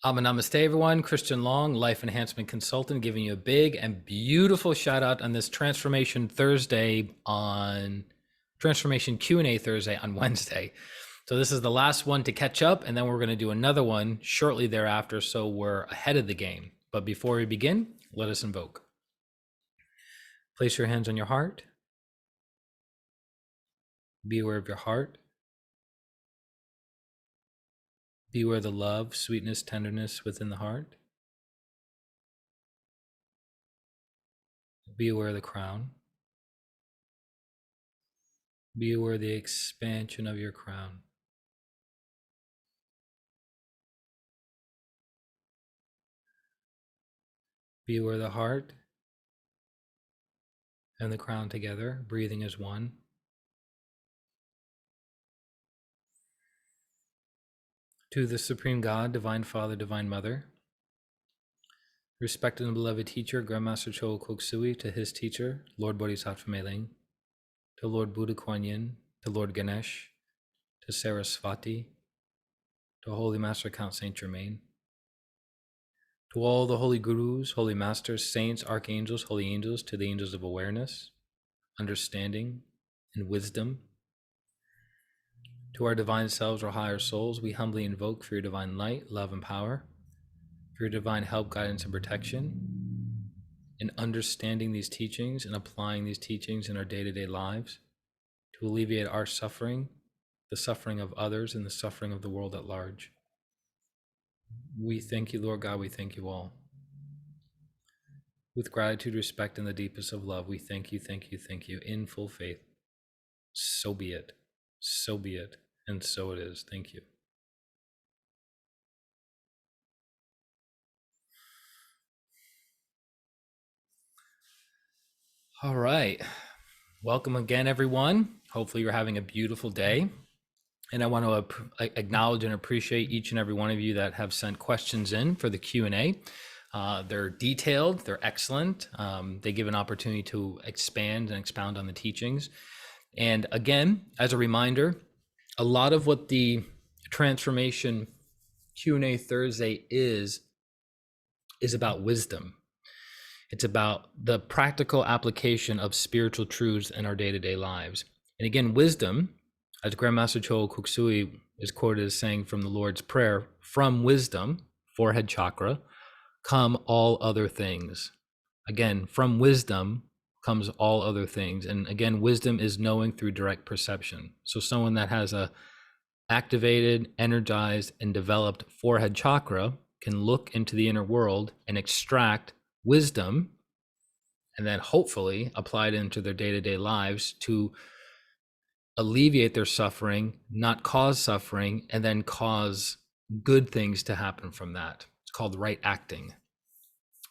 Namaste, everyone. Christian Long, Life Enhancement Consultant, giving you a big and beautiful shout out on this Transformation Q&A Thursday on Wednesday. So this is the last one to catch up, and then we're going to do another one shortly thereafter, so we're ahead of the game. But before we begin, let us invoke. Place your hands on your heart. Be aware of your heart. Be aware of the love, sweetness, tenderness within the heart. Be aware of the crown. Be aware of the expansion of your crown. Be aware of the heart and the crown together, breathing as one. To the Supreme God, Divine Father, Divine Mother, respected and beloved teacher, Grandmaster Choa Kok Sui, to his teacher, Lord Bodhisattva Meiling, to Lord Buddha Kuan Yin, to Lord Ganesh, to Sarasvati, to Holy Master Count Saint Germain, to all the holy gurus, holy masters, saints, archangels, holy angels, to the angels of awareness, understanding, and wisdom, to our divine selves or higher souls, we humbly invoke for your divine light, love, and power, for your divine help, guidance, and protection in understanding these teachings and applying these teachings in our day-to-day lives to alleviate our suffering, the suffering of others, and the suffering of the world at large. We thank you, Lord God. We thank you all. With gratitude, respect, and the deepest of love, we thank you, thank you, thank you, in full faith. So be it. So be it. And so it is. Thank you. All right. Welcome again, everyone. Hopefully you're having a beautiful day. And I want to acknowledge and appreciate each and every one of you that have sent questions in for the Q&A. They're detailed, they're excellent. They give an opportunity to expand and expound on the teachings. And again, as a reminder, a lot of what the Transformation Q&A Thursday is about wisdom. It's about the practical application of spiritual truths in our day-to-day lives. And again, wisdom, as Grandmaster Choa Kok Sui is quoted as saying from the Lord's Prayer, from wisdom, forehead chakra, come all other things. Again, from wisdom comes all other things. And again, wisdom is knowing through direct perception. So someone that has a activated, energized, and developed forehead chakra can look into the inner world and extract wisdom and then hopefully apply it into their day-to-day lives to alleviate their suffering, not cause suffering, and then cause good things to happen from that. It's called right acting.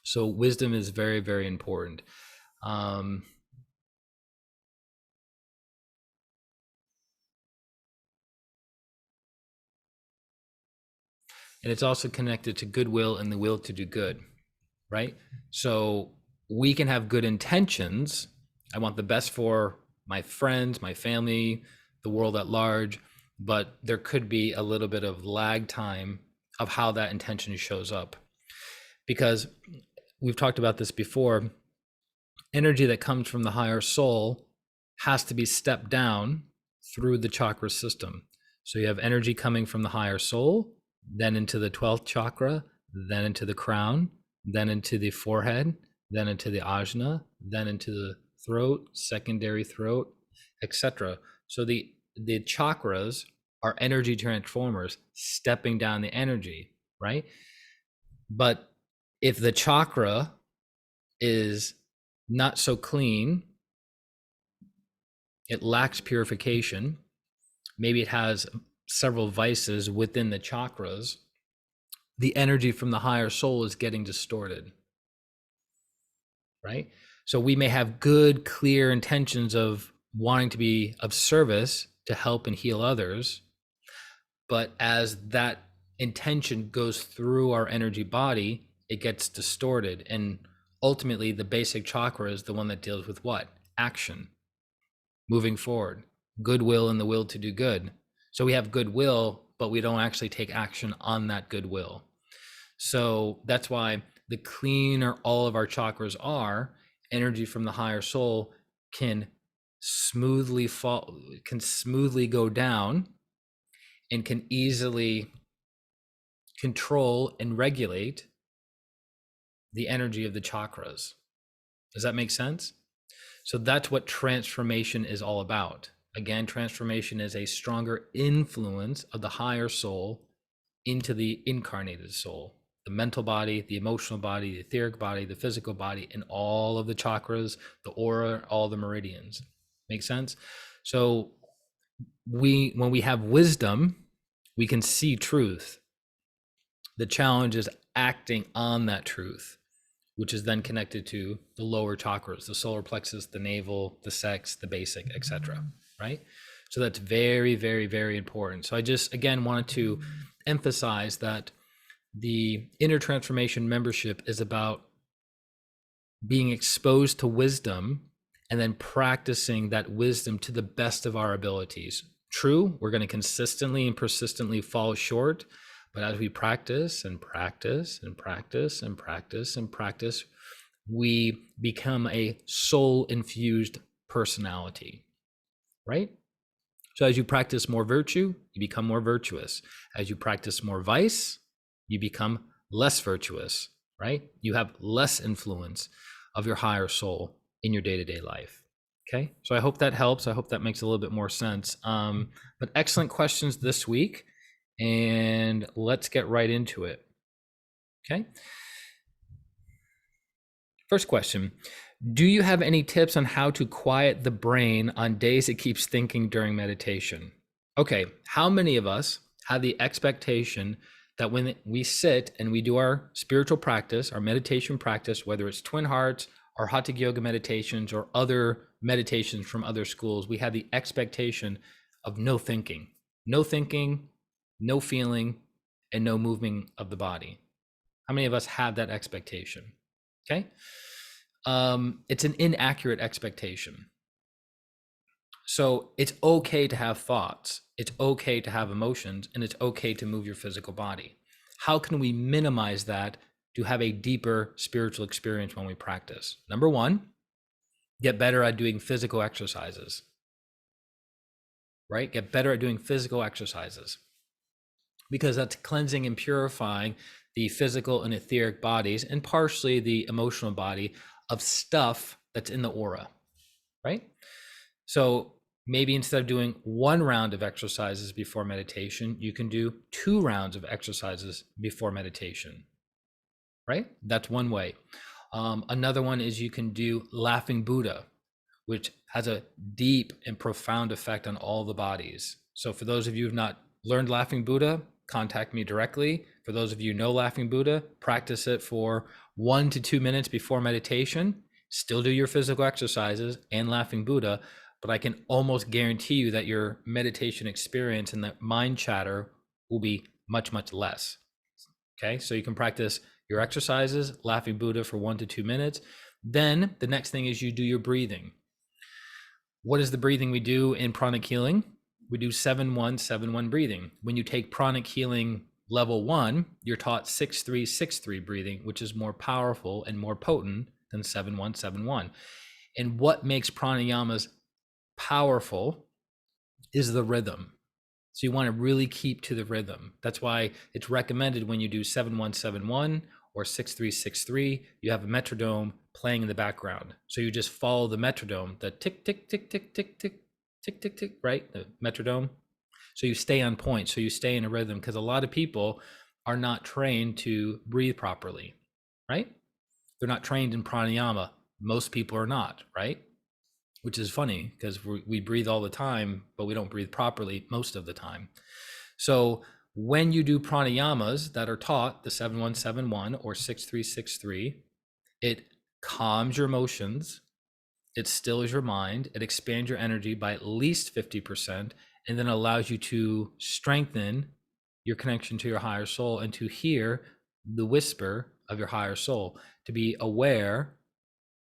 So wisdom is very, very important. And it's also connected to goodwill and the will to do good, right? So we can have good intentions. I want the best for my friends, my family, the world at large, but there could be a little bit of lag time of how that intention shows up. Because we've talked about this before, energy that comes from the higher soul has to be stepped down through the chakra system. So you have energy coming from the higher soul, then into the 12th chakra, then into the crown, then into the forehead, then into the ajna, then into the throat, secondary throat, etc. So the chakras are energy transformers stepping down the energy, right? But if the chakra is not so clean, it lacks purification, maybe it has several vices within the chakras, the energy from the higher soul is getting distorted, right? So we may have good, clear intentions of wanting to be of service to help and heal others, but as that intention goes through our energy body, it gets distorted. And ultimately, the basic chakra is the one that deals with what? Action, moving forward, goodwill and the will to do good. So we have goodwill, but we don't actually take action on that goodwill. So that's why the cleaner all of our chakras are, energy from the higher soul can smoothly go down and can easily control and regulate the energy of the chakras. Does that make sense? So that's what transformation is all about. Again, transformation is a stronger influence of the higher soul into the incarnated soul, the mental body, the emotional body, the etheric body, the physical body, and all of the chakras, the aura, all the meridians. Make sense? So when we have wisdom, we can see truth. The challenge is acting on that truth, which is then connected to the lower chakras, the solar plexus, the navel, the sex, the basic, etc. Right? So that's very, very, very important. So I just, again, wanted to emphasize that the Inner Transformation membership is about being exposed to wisdom and then practicing that wisdom to the best of our abilities. True, we're going to consistently and persistently fall short, but as we practice and practice and practice and practice and practice, we become a soul-infused personality, right? So as you practice more virtue, you become more virtuous. As you practice more vice, you become less virtuous, right? You have less influence of your higher soul in your day-to-day life. Okay, so I hope that helps. I hope that makes a little bit more sense. But excellent questions this week, and let's get right into it. Okay. First question. Do you have any tips on how to quiet the brain on days it keeps thinking during meditation? Okay, how many of us have the expectation that when we sit and we do our spiritual practice, our meditation practice, whether it's Twin Hearts or Hatha Yoga meditations or other meditations from other schools, we have the expectation of no thinking, no feeling, and no moving of the body? How many of us have that expectation? Okay. It's an inaccurate expectation. So it's okay to have thoughts, it's okay to have emotions, and it's okay to move your physical body. How can we minimize that to have a deeper spiritual experience when we practice? Number one, get better at doing physical exercises, right? Get better at doing physical exercises, because that's cleansing and purifying the physical and etheric bodies and partially the emotional body of stuff that's in the aura, right? So maybe instead of doing one round of exercises before meditation, you can do 2 rounds of exercises before meditation, right? That's one way. Another one is you can do Laughing Buddha, which has a deep and profound effect on all the bodies. So for those of you who have not learned Laughing Buddha, contact me directly. For those of you who know Laughing Buddha, practice it for 1 to 2 minutes before meditation. Still do your physical exercises and Laughing Buddha, but I can almost guarantee you that your meditation experience and the mind chatter will be much, much less. Okay, so you can practice your exercises, Laughing Buddha for 1 to 2 minutes. Then the next thing is you do your breathing. What is the breathing we do in pranic healing? We do 7-1-7-1 breathing. When you take pranic healing level 1, you're taught 6-3-6-3 breathing, which is more powerful and more potent than 7-1-7-1. And what makes pranayamas powerful is the rhythm. So you want to really keep to the rhythm. That's why it's recommended when you do 7-1-7-1 or 6-3-6-3, you have a metronome playing in the background. So you just follow the metronome, the tick, tick, tick, tick, tick, tick, tick, tick, tick, right? The metronome. So you stay on point. So you stay in a rhythm, because a lot of people are not trained to breathe properly, right? They're not trained in pranayama. Most people are not, right? Which is funny, because we breathe all the time, but we don't breathe properly most of the time. So when you do pranayamas that are taught, the 7-1-7-1 or 6-3-6-3, it calms your emotions, it stills your mind, it expands your energy by at least 50%, and then allows you to strengthen your connection to your higher soul and to hear the whisper of your higher soul, to be aware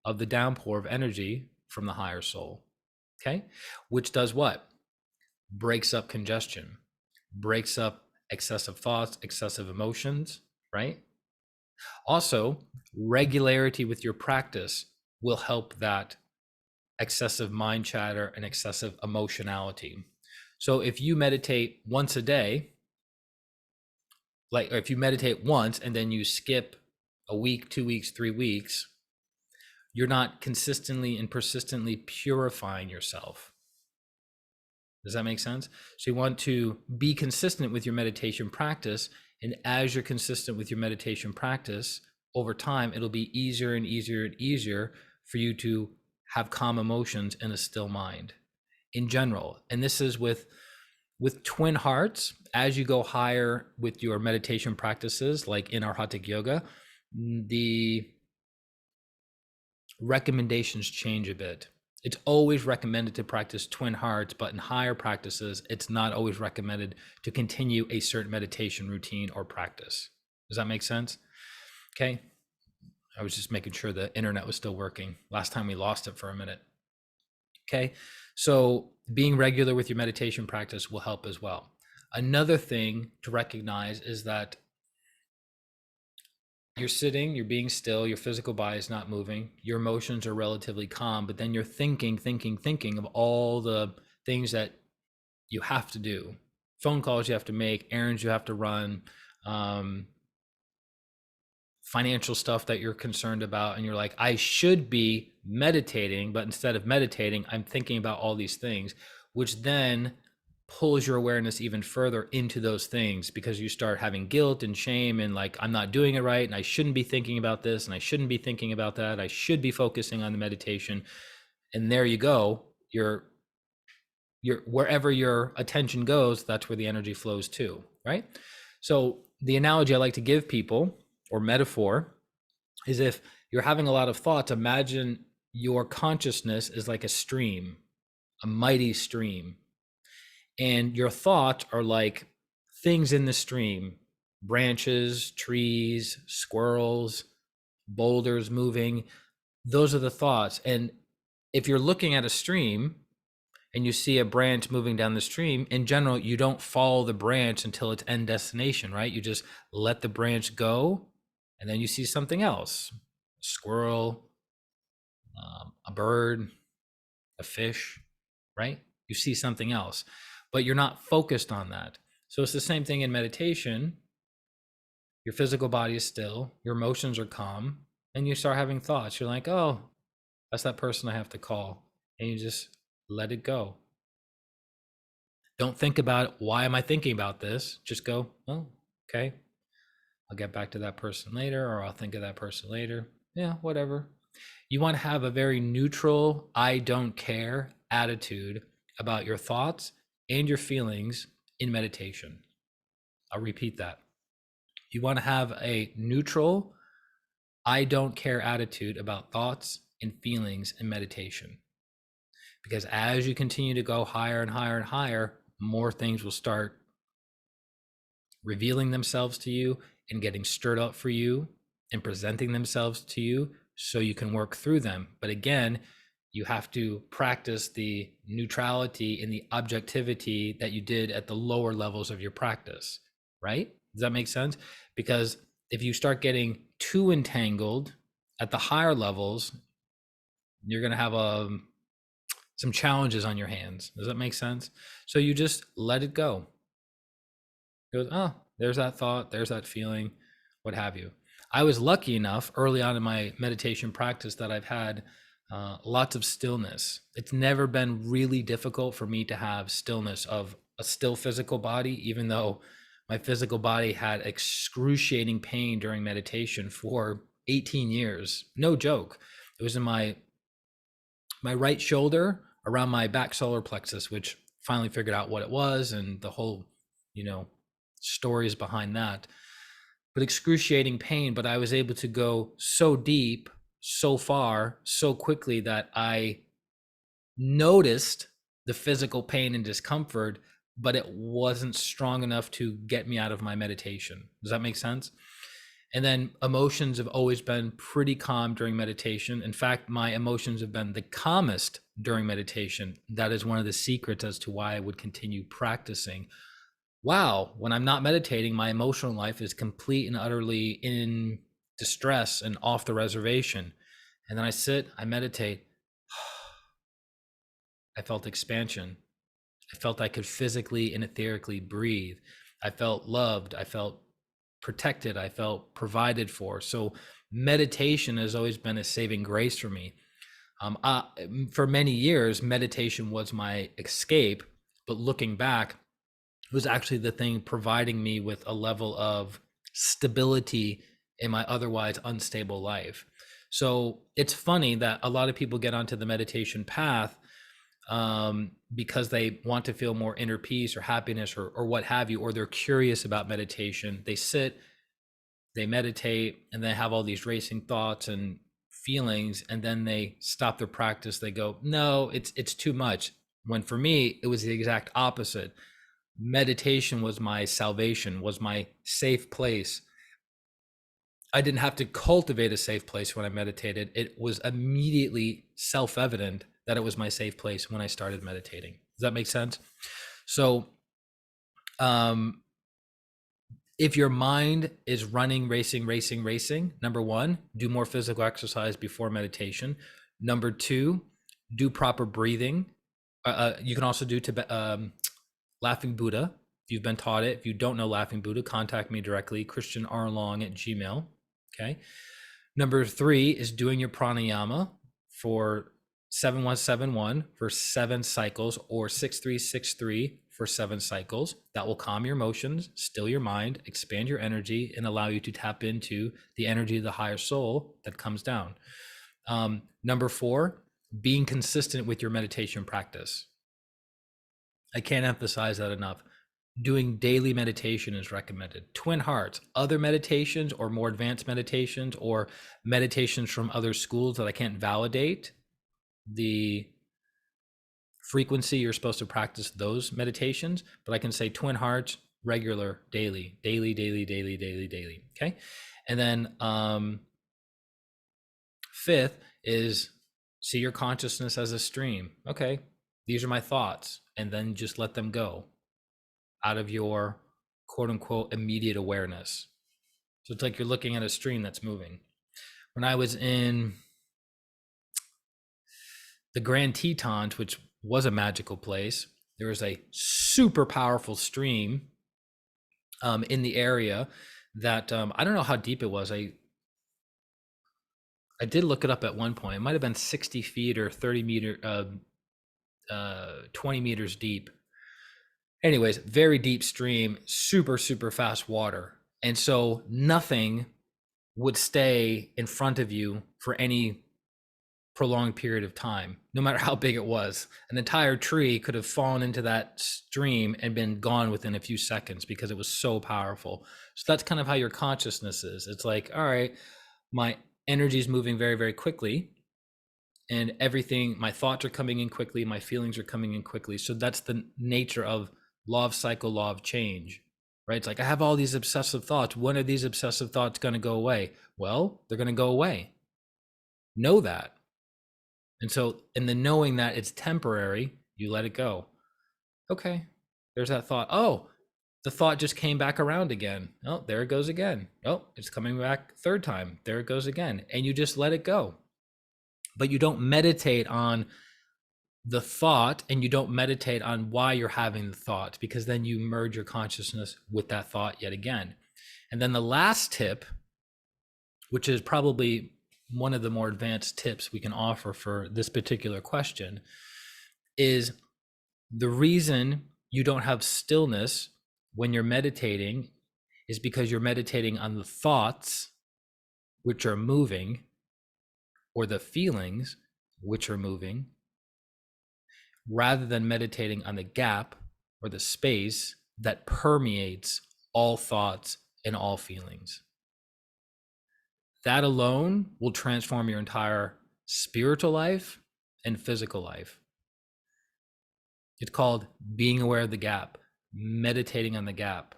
of the downpour of energy from the higher soul. Okay, which does what? Breaks up congestion, breaks up excessive thoughts, excessive emotions, right? Also, regularity with your practice will help that excessive mind chatter and excessive emotionality. So if you meditate once a day, like if you meditate once and then you skip a week, 2 weeks, 3 weeks, you're not consistently and persistently purifying yourself. Does that make sense? So you want to be consistent with your meditation practice. And as you're consistent with your meditation practice, over time, it'll be easier and easier and easier for you to have calm emotions and a still mind in general. And this is with twin hearts. As you go higher with your meditation practices, like in our Hatha Yoga, the recommendations change a bit. It's always recommended to practice twin hearts, but in higher practices, it's not always recommended to continue a certain meditation routine or practice. Does that make sense? Okay. I was just making sure the internet was still working. Last time we lost it for a minute. Okay. So being regular with your meditation practice will help as well. Another thing to recognize is that you're sitting, you're being still, your physical body is not moving, your emotions are relatively calm, but then you're thinking of all the things that you have to do, phone calls you have to make, errands you have to run, financial stuff that you're concerned about. And you're like, I should be meditating, but instead of meditating, I'm thinking about all these things, which then pulls your awareness even further into those things, because you start having guilt and shame and like, I'm not doing it right, and I shouldn't be thinking about this, and I shouldn't be thinking about that, I should be focusing on the meditation. And there you go, you're wherever your attention goes, that's where the energy flows to, right? So the analogy I like to give people, or metaphor, is if you're having a lot of thoughts, imagine your consciousness is like a stream, a mighty stream. And your thoughts are like things in the stream, branches, trees, squirrels, boulders moving. Those are the thoughts. And if you're looking at a stream and you see a branch moving down the stream, in general, you don't follow the branch until its end destination, right? You just let the branch go, and then you see something else, a squirrel, a bird, a fish, right? You see something else, but you're not focused on that. So it's the same thing in meditation. Your physical body is still, your emotions are calm, and you start having thoughts. You're like, oh, that's that person I have to call. And you just let it go. Don't think about it. Why am I thinking about this? Just go, oh, okay. I'll get back to that person later, or I'll think of that person later. Yeah, whatever. You want to have a very neutral, I don't care attitude about your thoughts and your feelings in meditation. I'll repeat that. You want to have a neutral, I don't care attitude about thoughts and feelings in meditation. Because as you continue to go higher and higher and higher, more things will start revealing themselves to you and getting stirred up for you and presenting themselves to you so you can work through them. But again, you have to practice the neutrality and the objectivity that you did at the lower levels of your practice, right? Does that make sense? Because if you start getting too entangled at the higher levels, you're going to have some challenges on your hands. Does that make sense? So you just let it go. It goes, oh, there's that thought, there's that feeling, what have you. I was lucky enough early on in my meditation practice that I've had lots of stillness. It's never been really difficult for me to have stillness of a still physical body, even though my physical body had excruciating pain during meditation for 18 years. No joke. It was in my right shoulder around my back solar plexus, which finally figured out what it was and the whole, stories behind that. But excruciating pain, but I was able to go so deep, so far, so quickly that I noticed the physical pain and discomfort, but it wasn't strong enough to get me out of my meditation. Does that make sense? And then emotions have always been pretty calm during meditation. In fact, my emotions have been the calmest during meditation. That is one of the secrets as to why I would continue practicing. Wow, when I'm not meditating, my emotional life is complete and utterly in distress and off the reservation. And then I sit, I meditate. I felt expansion. I felt I could physically and etherically breathe. I felt loved. I felt protected. I felt provided for. So meditation has always been a saving grace for me. For many years, meditation was my escape, but looking back, it was actually the thing providing me with a level of stability in my otherwise unstable life. So it's funny that a lot of people get onto the meditation path because they want to feel more inner peace or happiness or what have you, or they're curious about meditation. They sit, they meditate, and they have all these racing thoughts and feelings, and then they stop their practice. They go, no, it's too much. When for me, it was the exact opposite. Meditation was my salvation, was my safe place. I didn't have to cultivate a safe place when I meditated. It was immediately self-evident that it was my safe place when I started meditating. Does that make sense? So, if your mind is running, racing, number one, do more physical exercise before meditation. Number two, do proper breathing. You can also do Laughing Buddha. If you've been taught it, if you don't know Laughing Buddha, contact me directly, christianrlong@gmail.com. Okay. Number three is doing your pranayama for 7171 for 7 cycles, or 6363 for 7 cycles. That will calm your emotions, still your mind, expand your energy, and allow you to tap into the energy of the higher soul that comes down. Number 4, being consistent with your meditation practice. I can't emphasize that enough. Doing daily meditation is recommended. Twin Hearts, other meditations or more advanced meditations or meditations from other schools that I can't validate the frequency you're supposed to practice those meditations, but I can say Twin Hearts, regular, daily. Okay. And then fifth is see your consciousness as a stream. Okay, these are my thoughts, and then just let them go out of your quote unquote immediate awareness. So it's like you're looking at a stream that's moving. When I was in the Grand Tetons, which was a magical place, there was a super powerful stream in the area that I don't know how deep it was. I did look it up at one point. It might have been 60 feet or 20 meters deep. Anyways, very deep stream, super fast water. And so nothing would stay in front of you for any prolonged period of time, no matter how big it was. An entire tree could have fallen into that stream and been gone within a few seconds because it was so powerful. So that's kind of how your consciousness is. It's like, all right, my energy is moving very quickly, and everything, my thoughts are coming in quickly, my feelings are coming in quickly. So that's the nature of law of cycle, law of change, right? It's like, I have all these obsessive thoughts. When are these obsessive thoughts going to go away? Well, they're going to go away. Know that. And so in the knowing that it's temporary, you let it go. Okay, there's that thought. Oh, the thought just came back around again. Oh, there it goes again. Oh, it's coming back third time. There it goes again. And you just let it go. But you don't meditate on the thought, and you don't meditate on why you're having the thought, because then you merge your consciousness with that thought yet again. And then the last tip, which is probably one of the more advanced tips we can offer for this particular question, is the reason you don't have stillness when you're meditating is because you're meditating on the thoughts which are moving, or the feelings which are moving, rather than meditating on the gap or the space that permeates all thoughts and all feelings. That alone will transform your entire spiritual life and physical life. It's called being aware of the gap, meditating on the gap.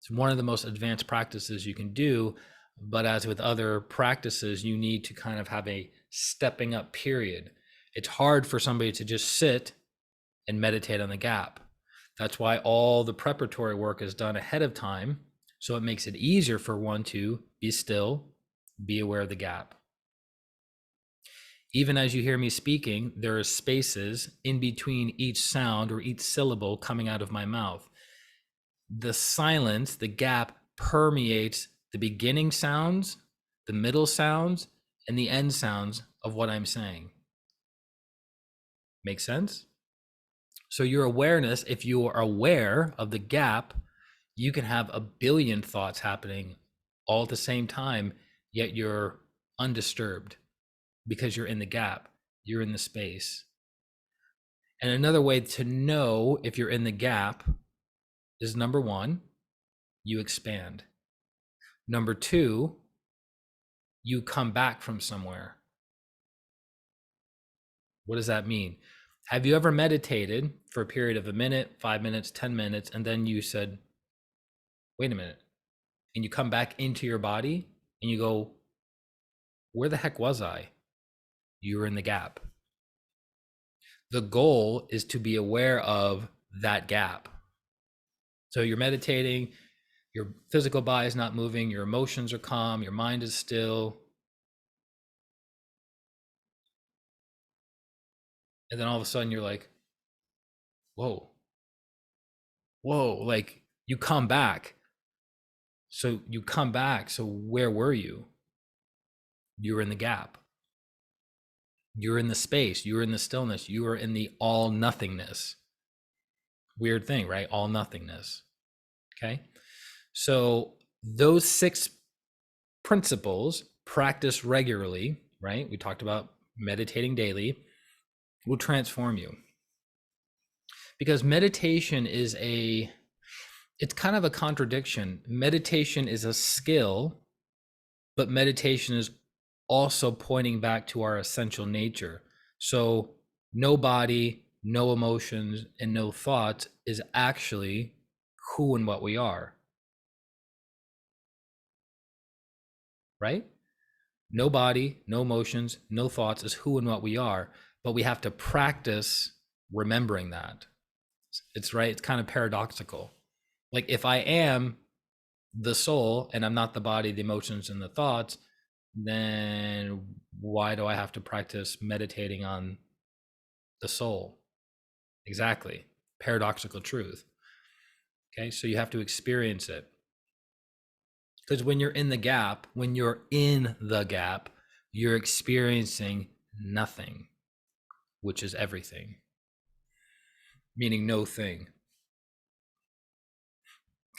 It's one of the most advanced practices you can do, but as with other practices, you need to kind of have a stepping up period. It's hard for somebody to just sit and meditate on the gap. That's why all the preparatory work is done ahead of time, so it makes it easier for one to be still, Be aware of the gap. Even as you hear me speaking, there are spaces in between each sound or each syllable coming out of my mouth. The silence, the gap, permeates the beginning sounds, the middle sounds, and the end sounds of what I'm saying. Make sense? So your awareness, if you are aware of the gap, you can have a billion thoughts happening all at the same time, yet you're undisturbed because you're in the gap, you're in the space. And another way to know if you're in the gap is number one, you expand. Number two, you come back from somewhere. What does that mean? Have you ever meditated for a period of a minute, 5 minutes, 10 minutes, and then you said, wait a minute, and you come back into your body and you go, where the heck was I? You were in the gap. The goal is to be aware of that gap. So you're meditating, your physical body is not moving, your emotions are calm, your mind is still. And then all of a sudden you're like, whoa, like you come back. So you come back. So where were you? You were in the gap. You're in the space. You're in the stillness. You are in the all nothingness. Weird thing, right? All nothingness. Okay. So those 6 principles practiced regularly, right? We talked about meditating daily, will transform you. Because meditation is it's kind of a contradiction. Meditation is a skill, but meditation is also pointing back to our essential nature. So no body, no emotions, and no thoughts is actually who and what we are. Right? No body, no emotions, no thoughts is who and what we are, but we have to practice remembering that. It's right. It's kind of paradoxical. Like if I am the soul and I'm not the body, the emotions, and the thoughts, then why do I have to practice meditating on the soul? Exactly. Paradoxical truth. Okay. So you have to experience it. Because when you're in the gap, you're experiencing nothing, which is everything, meaning no thing.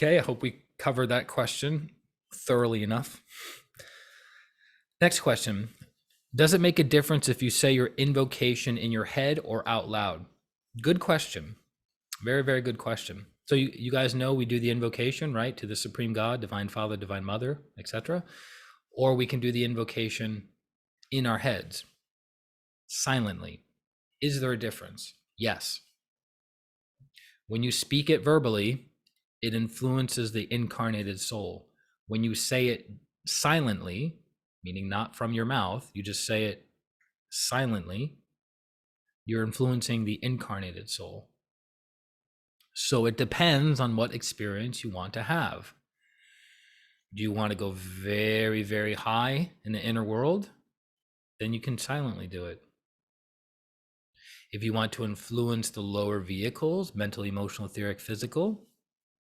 Okay, I hope we covered that question thoroughly enough. Next question. Does it make a difference if you say your invocation in your head or out loud? Good question. Very, very good question. So you guys know we do the invocation, right, to the Supreme God, Divine Father, Divine Mother, etc. Or we can do the invocation in our heads, silently. Is there a difference? Yes. When you speak it verbally, it influences the incarnated soul. When you say it silently, meaning not from your mouth, you just say it silently, you're influencing the incarnated soul. So it depends on what experience you want to have. Do you want to go very, very high in the inner world? Then you can silently do it. If you want to influence the lower vehicles, mental, emotional, etheric, physical,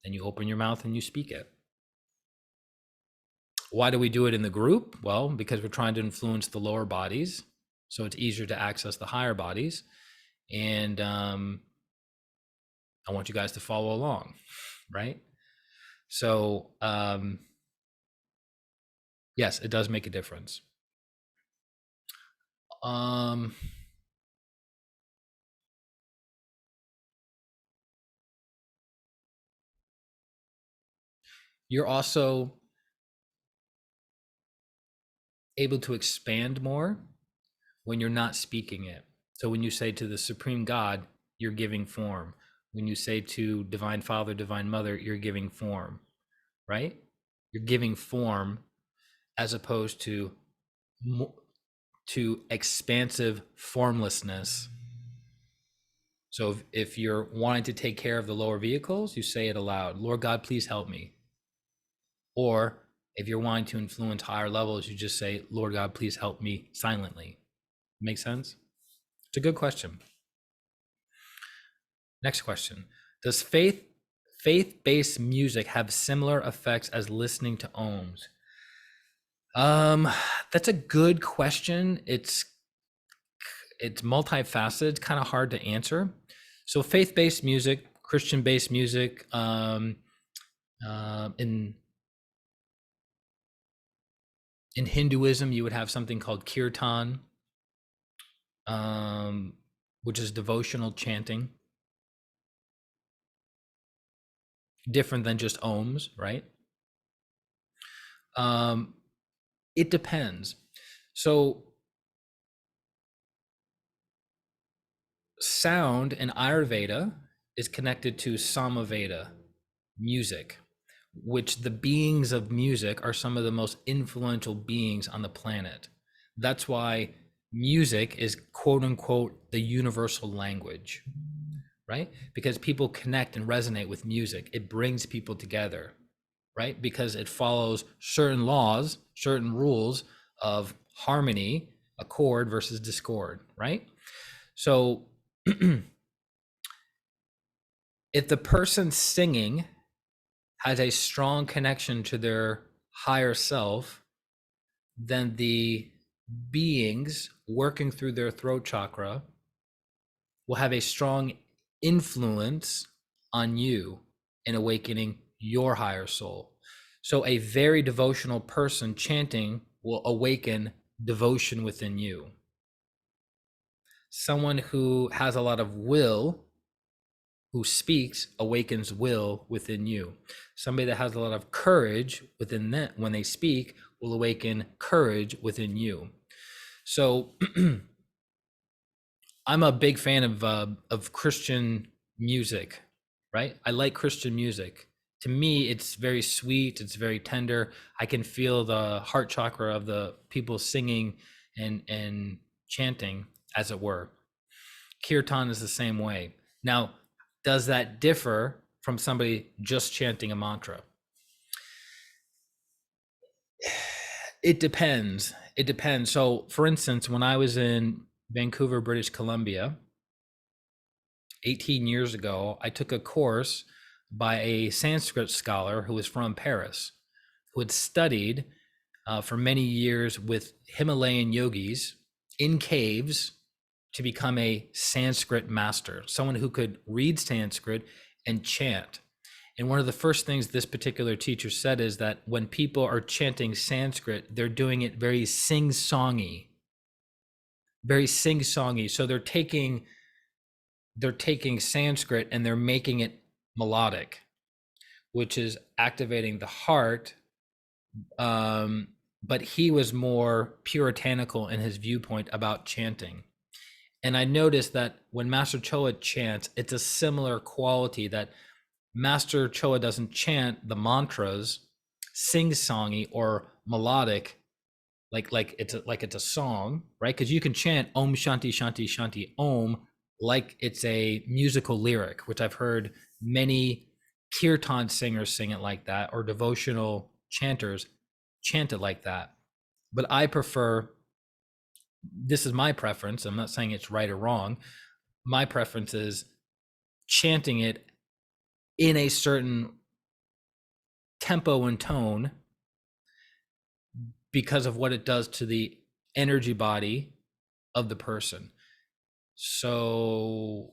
then you open your mouth and you speak it. Why do we do it in the group? Well, because we're trying to influence the lower bodies, so it's easier to access the higher bodies. And I want you guys to follow along, right? So yes, it does make a difference. You're also able to expand more when you're not speaking it. So when you say to the Supreme God, you're giving form. When you say to Divine Father, Divine Mother, you're giving form, right? You're giving form as opposed to expansive formlessness. So if you're wanting to take care of the lower vehicles, you say it aloud, Lord God, please help me. Or If you're wanting to influence higher levels, you just say, Lord God, please help me silently. Make sense? It's a good question. Next question. Does faith-based music have similar effects as listening to ohms? That's a good question. It's multifaceted. It's kind of hard to answer. So faith-based music, Christian-based music, in Hinduism, you would have something called kirtan, which is devotional chanting, different than just ohms, right? It depends. So sound in Ayurveda is connected to Samaveda, music, which the beings of music are some of the most influential beings on the planet. That's why music is quote unquote the universal language, right? Because people connect and resonate with music. It brings people together, right? Because it follows certain laws, certain rules of harmony, accord versus discord, right? So if the person singing has a strong connection to their higher self, then the beings working through their throat chakra will have a strong influence on you in awakening your higher soul. So a very devotional person chanting will awaken devotion within you. Someone who has a lot of will, who speaks, awakens will within you. Somebody that has a lot of courage within them, when they speak, will awaken courage within you. So I'm a big fan of Christian music, right? I like Christian music. To me, it's very sweet. It's very tender. I can feel the heart chakra of the people singing and chanting, as it were. Kirtan is the same way. Now, does that differ from somebody just chanting a mantra? It depends. It depends. So, for instance, when I was in Vancouver, British Columbia, 18 years ago, I took a course by a Sanskrit scholar who was from Paris, who had studied for many years with Himalayan yogis in caves to become a Sanskrit master, someone who could read Sanskrit and chant. And one of the first things this particular teacher said is that when people are chanting Sanskrit, they're doing it very sing-songy, very sing-songy. So they're taking Sanskrit and they're making it melodic, which is activating the heart. But he was more puritanical in his viewpoint about chanting. And I noticed that when Master Choa chants, it's a similar quality, that Master Choa doesn't chant the mantras sing-songy or melodic, like it's a song, right? Because you can chant Om Shanti Shanti Shanti Om like it's a musical lyric, which I've heard many kirtan singers sing it like that, or devotional chanters chant it like that. But I prefer, this is my preference, I'm not saying it's right or wrong, my preference is chanting it in a certain tempo and tone because of what it does to the energy body of the person. So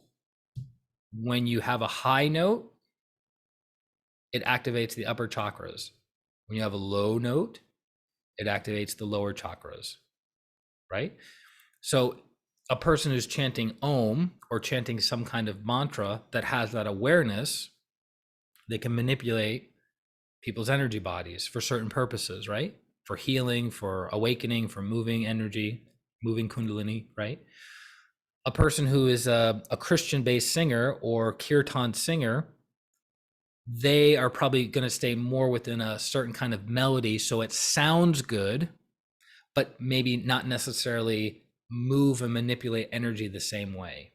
when you have a high note, it activates the upper chakras. When you have a low note, it activates the lower chakras, right? So a person who's chanting Om or chanting some kind of mantra that has that awareness, they can manipulate people's energy bodies for certain purposes, right? For healing, for awakening, for moving energy, moving kundalini, right? A person who is a Christian-based singer or kirtan singer, they are probably going to stay more within a certain kind of melody, so it sounds good, but maybe not necessarily move and manipulate energy the same way,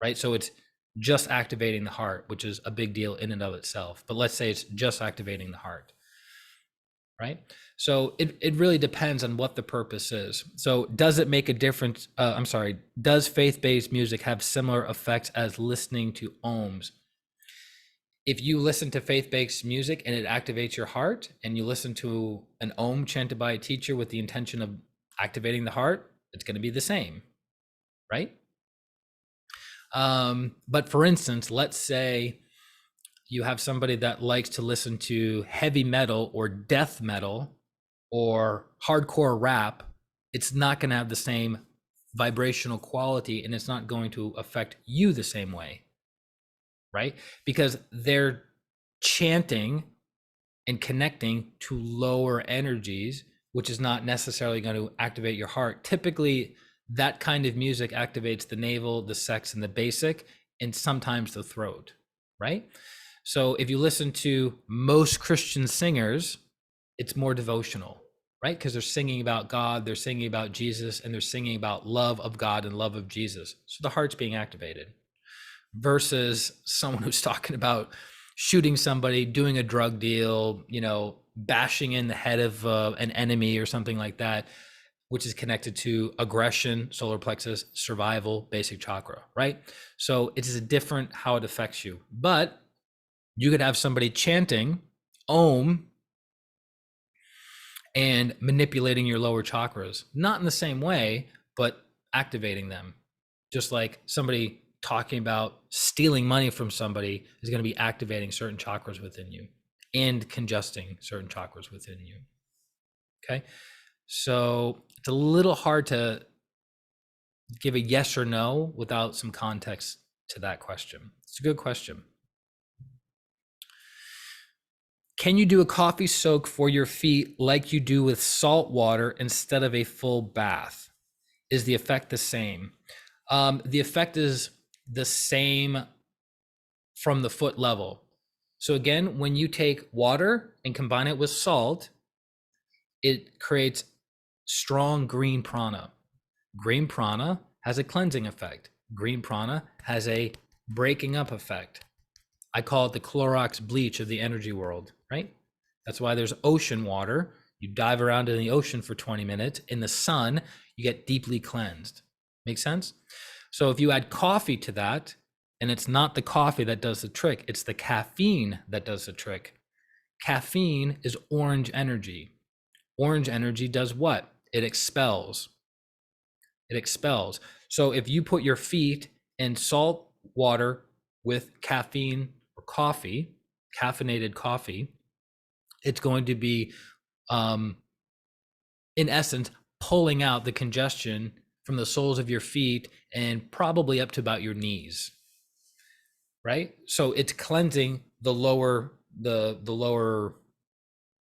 right? So it's just activating the heart, which is a big deal in and of itself. But let's say it's just activating the heart. right? So it really depends on what the purpose is. So does it make a difference? Does faith-based music have similar effects as listening to ohms? If you listen to faith-based music and it activates your heart, and you listen to an ohm chanted by a teacher with the intention of activating the heart, it's going to be the same, right? But for instance, let's say you have somebody that likes to listen to heavy metal or death metal or hardcore rap. It's not going to have the same vibrational quality, and it's not going to affect you the same way, right? Because they're chanting and connecting to lower energies, which is not necessarily going to activate your heart. Typically, that kind of music activates the navel, the sex, and the basic, and sometimes the throat, right? So if you listen to most Christian singers, it's more devotional, right? Because they're singing about God, they're singing about Jesus, and they're singing about love of God and love of Jesus. So the heart's being activated. Versus someone who's talking about shooting somebody, doing a drug deal, bashing in the head of an enemy or something like that, which is connected to aggression, solar plexus, survival, basic chakra, right? So it is different how it affects you. But you could have somebody chanting Om and manipulating your lower chakras, not in the same way, but activating them. Just like somebody talking about stealing money from somebody is going to be activating certain chakras within you and congesting certain chakras within you. Okay. So it's a little hard to give a yes or no without some context to that question. It's a good question. Can you do a coffee soak for your feet like you do with salt water instead of a full bath? Is the effect the same? The effect is the same from the foot level. So again, when you take water and combine it with salt, it creates strong green prana. Green prana has a cleansing effect. Green prana has a breaking up effect. I call it the Clorox bleach of the energy world, right? That's why there's ocean water. You dive around in the ocean for 20 minutes. In the sun, you get deeply cleansed. Make sense? So if you add coffee to that, and it's not the coffee that does the trick, it's the caffeine that does the trick. Caffeine is orange energy. Orange energy does what? It expels. It expels. So if you put your feet in salt water with caffeine or coffee, caffeinated coffee, it's going to be, in essence, pulling out the congestion from the soles of your feet and probably up to about your knees, right? So it's cleansing the lower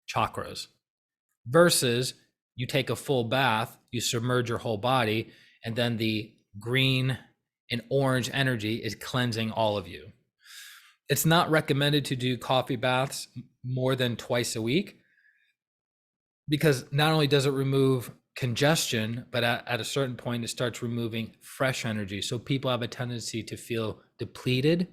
chakras. Versus you take a full bath, you submerge your whole body, and then the green and orange energy is cleansing all of you. It's not recommended to do coffee baths more than twice a week, because not only does it remove congestion, but at a certain point, it starts removing fresh energy. So people have a tendency to feel depleted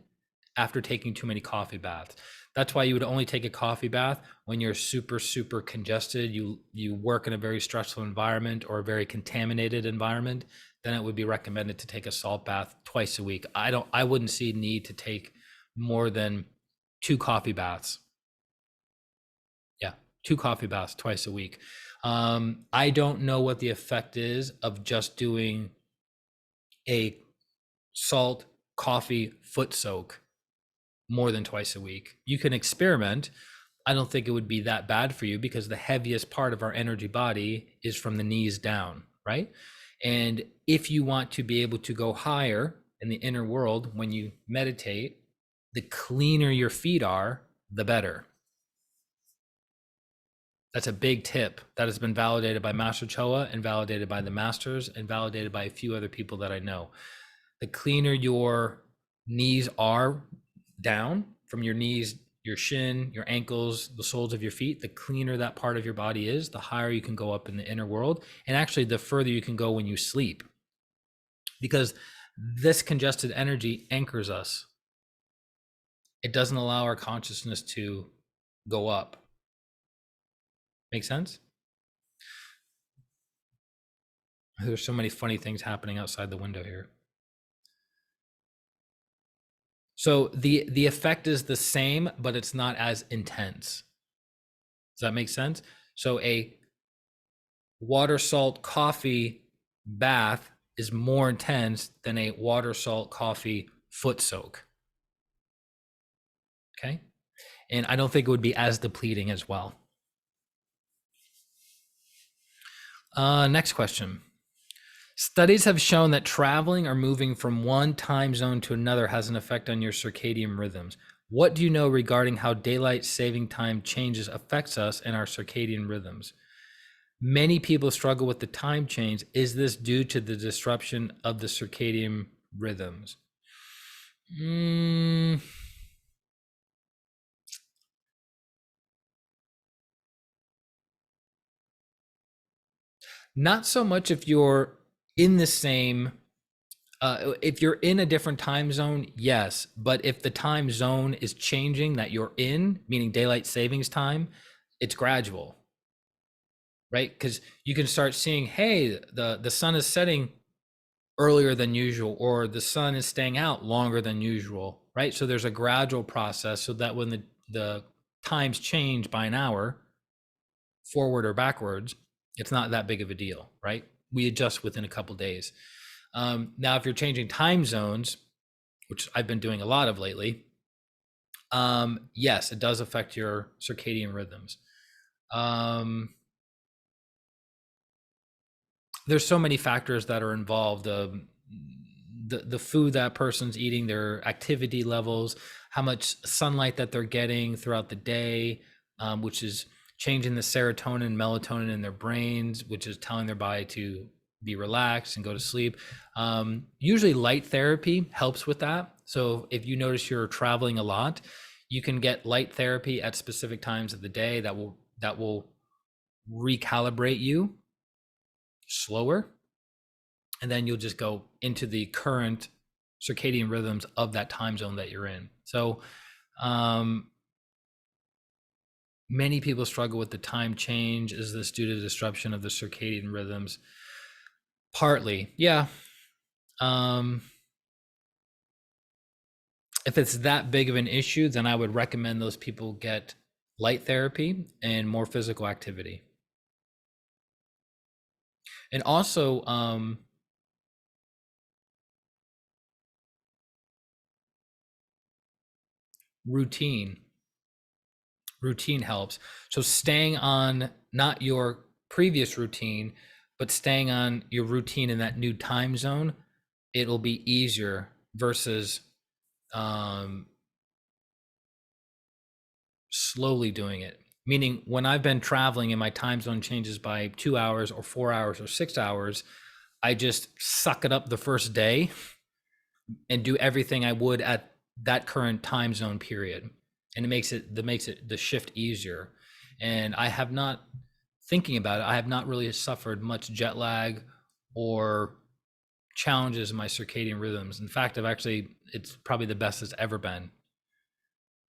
after taking too many coffee baths. That's why you would only take a coffee bath when you're super, super congested. You work in a very stressful environment or a very contaminated environment. Then it would be recommended to take a salt bath twice a week. I wouldn't see need to take more than 2 coffee baths. Yeah, 2 coffee baths twice a week. I don't know what the effect is of just doing a salt coffee foot soak more than twice a week. You can experiment. I don't think it would be that bad for you, because the heaviest part of our energy body is from the knees down, right? And if you want to be able to go higher in the inner world when you meditate, the cleaner your feet are, the better. That's a big tip that has been validated by Master Choa and validated by the masters and validated by a few other people that I know. The cleaner your knees are down, from your knees, your shin, your ankles, the soles of your feet, the cleaner that part of your body is, the higher you can go up in the inner world. And actually, the further you can go when you sleep, because this congested energy anchors us. It doesn't allow our consciousness to go up. Make sense? There's so many funny things happening outside the window here. So the effect is the same, but it's not as intense. Does that make sense? So a water salt coffee bath is more intense than a water salt coffee foot soak. Okay? And I don't think it would be as depleting as well. Next question. Studies have shown that traveling or moving from one time zone to another has an effect on your circadian rhythms. What do you know regarding how daylight saving time changes affects us and our circadian rhythms? Many people struggle with the time change. Is this due to the disruption of the circadian rhythms? Not so much if you're in the same, if you're in a different time zone, yes. But if the time zone is changing that you're in, meaning daylight savings time, it's gradual, right? Because you can start seeing, hey, the sun is setting earlier than usual, or the sun is staying out longer than usual, right? So there's a gradual process so that when the times change by an hour, forward or backwards, it's not that big of a deal, right? We adjust within a couple days. Now, if you're changing time zones, which I've been doing a lot of lately, yes, it does affect your circadian rhythms. There's so many factors that are involved. The food that person's eating, their activity levels, how much sunlight that they're getting throughout the day, which is changing the serotonin and melatonin in their brains, which is telling their body to be relaxed and go to sleep. Usually light therapy helps with that. So if you notice you're traveling a lot, you can get light therapy at specific times of the day that will recalibrate you slower. And then you'll just go into the current circadian rhythms of that time zone that you're in. So many people struggle with the time change. Is this due to disruption of the circadian rhythms? Partly, yeah. If it's that big of an issue, then I would recommend those people get light therapy and more physical activity. And also, routine helps. So staying on not your previous routine, but staying on your routine in that new time zone, it'll be easier versus slowly doing it. Meaning when I've been traveling and my time zone changes by 2 hours or 4 hours or 6 hours, I just suck it up the first day and do everything I would at that current time zone period. And it makes the shift easier. And I have not, thinking about it, I have not really suffered much jet lag or challenges in my circadian rhythms. In fact, it's probably the best it's ever been.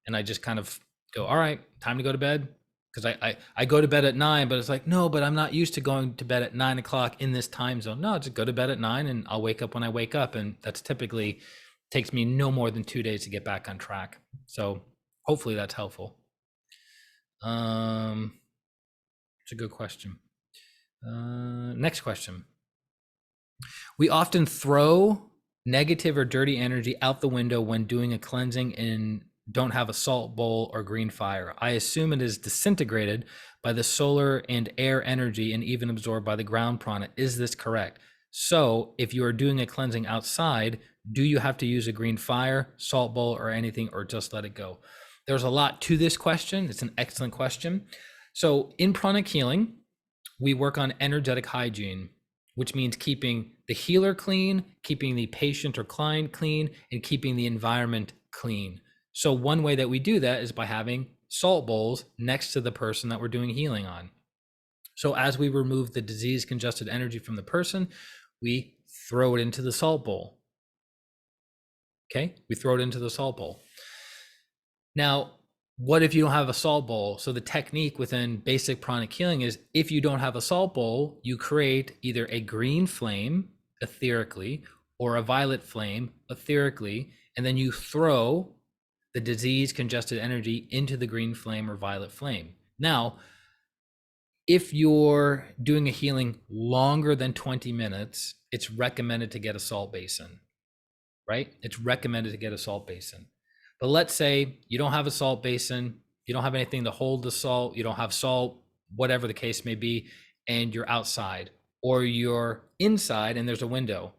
And I just kind of go, all right, time to go to bed. Because I go to bed at 9, but it's like, no, but I'm not used to going to bed at 9 o'clock in this time zone. No, just go to bed at 9 and I'll wake up when I wake up. And that's typically takes me no more than 2 days to get back on track. So hopefully that's helpful. It's a good question. Next question. We often throw negative or dirty energy out the window when doing a cleansing and don't have a salt bowl or green fire. I assume it is disintegrated by the solar and air energy and even absorbed by the ground prana. Is this correct? So if you are doing a cleansing outside, do you have to use a green fire, salt bowl, or anything, or just let it go? There's a lot to this question. It's an excellent question. So in pranic healing, we work on energetic hygiene, which means keeping the healer clean, keeping the patient or client clean, and keeping the environment clean. So one way that we do that is by having salt bowls next to the person that we're doing healing on. So as we remove the disease congested energy from the person, we throw it into the salt bowl. Okay, we throw it into the salt bowl. Now, What if you don't have a salt bowl? So the technique within basic pranic healing is, if you don't have a salt bowl, you create either a green flame etherically or a violet flame etherically, and then you throw the disease congested energy into the green flame or violet flame. Now, if you're doing a healing longer than 20 minutes, it's recommended to get a salt basin, right? It's recommended to get a salt basin. But let's say you don't have a salt basin, you don't have anything to hold the salt, you don't have salt, whatever the case may be, and you're outside or you're inside and there's a window.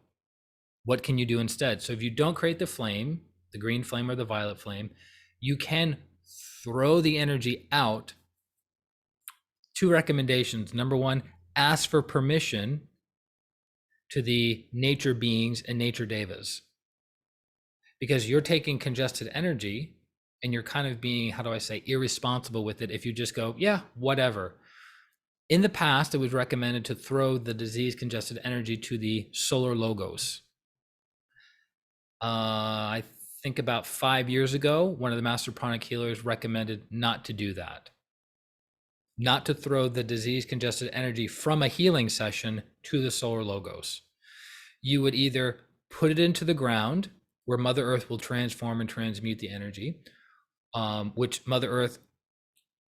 What can you do instead? So if you don't create the flame, the green flame or the violet flame, you can throw the energy out. Two recommendations. Number one, ask for permission to the nature beings and nature devas, because you're taking congested energy and you're kind of being, how do I say, irresponsible with it if you just go, yeah, whatever. In the past, it was recommended to throw the disease congested energy to the solar logos. I think about 5 years ago, one of the master pranic healers recommended not to do that, not to throw the disease congested energy from a healing session to the solar logos. You would either put it into the ground where Mother Earth will transform and transmute the energy, which Mother Earth,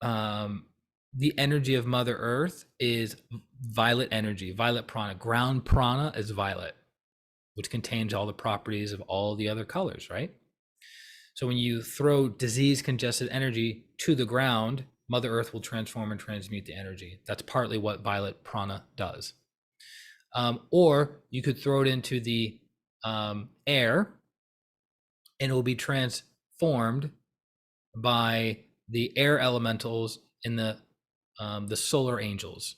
the energy of Mother Earth is violet energy, violet prana. Ground prana is violet, which contains all the properties of all the other colors, right? So when you throw disease congested energy to the ground, Mother Earth will transform and transmute the energy. That's partly what violet prana does. Or you could throw it into the air and it will be transformed by the air elementals in the solar angels.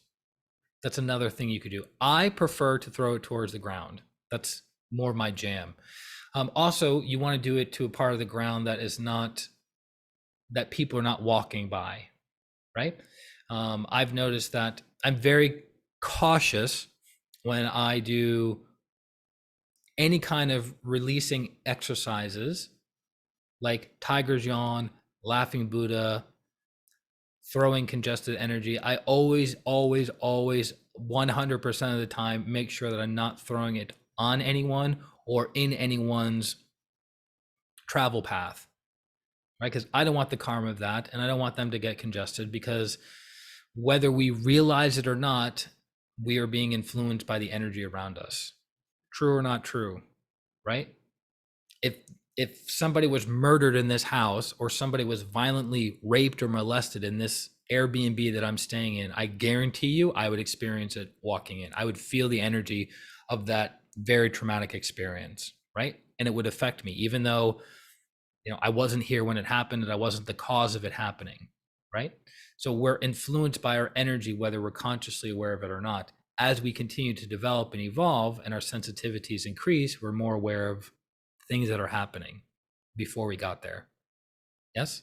That's another thing you could do. I prefer to throw it towards the ground. That's more my jam. Also, you want to do it to a part of the ground that is not, that people are not walking by, right? I've noticed that I'm very cautious when I do any kind of releasing exercises like tiger's yawn, laughing Buddha, throwing congested energy. I always 100% of the time make sure that I'm not throwing it on anyone or in anyone's travel path, right? Because I don't want the karma of that, and I don't want them to get congested, because whether we realize it or not, we are being influenced by the energy around us. True or not true, right? If somebody was murdered in this house, or somebody was violently raped or molested in this Airbnb that I'm staying in, I guarantee you I would experience it walking in. I would feel the energy of that very traumatic experience, right? And it would affect me, even though, I wasn't here when it happened and I wasn't the cause of it happening, right? So we're influenced by our energy, whether we're consciously aware of it or not. As we continue to develop and evolve and our sensitivities increase, we're more aware of things that are happening before we got there. Yes?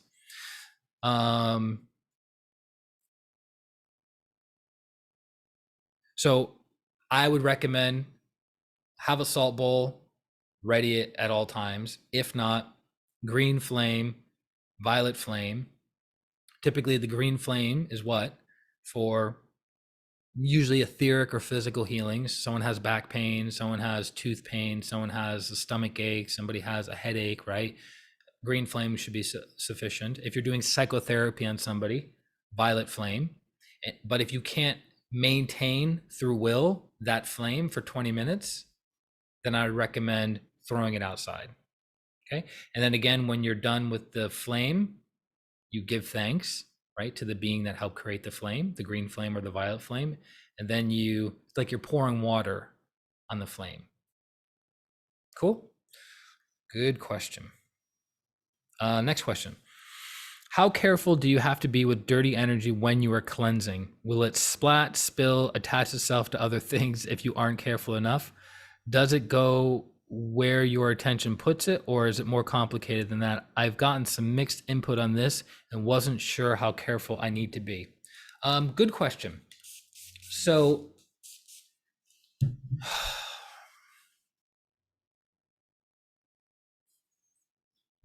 So I would recommend have a salt bowl ready at all times. If not, green flame, violet flame. Typically the green flame is what? For usually etheric or physical healings. Someone has back pain, someone has tooth pain, someone has a stomach ache, somebody has a headache, right? Green flame should be sufficient. If you're doing psychotherapy on somebody, violet flame. But if you can't maintain through will that flame for 20 minutes, then I would recommend throwing it outside. Okay. And then again, when you're done with the flame, you give thanks, right, to the being that helped create the flame, the green flame or the violet flame. And then it's like you're pouring water on the flame. Cool. Good question. Next question. How careful do you have to be with dirty energy when you are cleansing? Will it splat, spill, attach itself to other things if you aren't careful enough? Does it go where your attention puts it, or is it more complicated than that? I've gotten some mixed input on this and wasn't sure how careful I need to be. Good question. So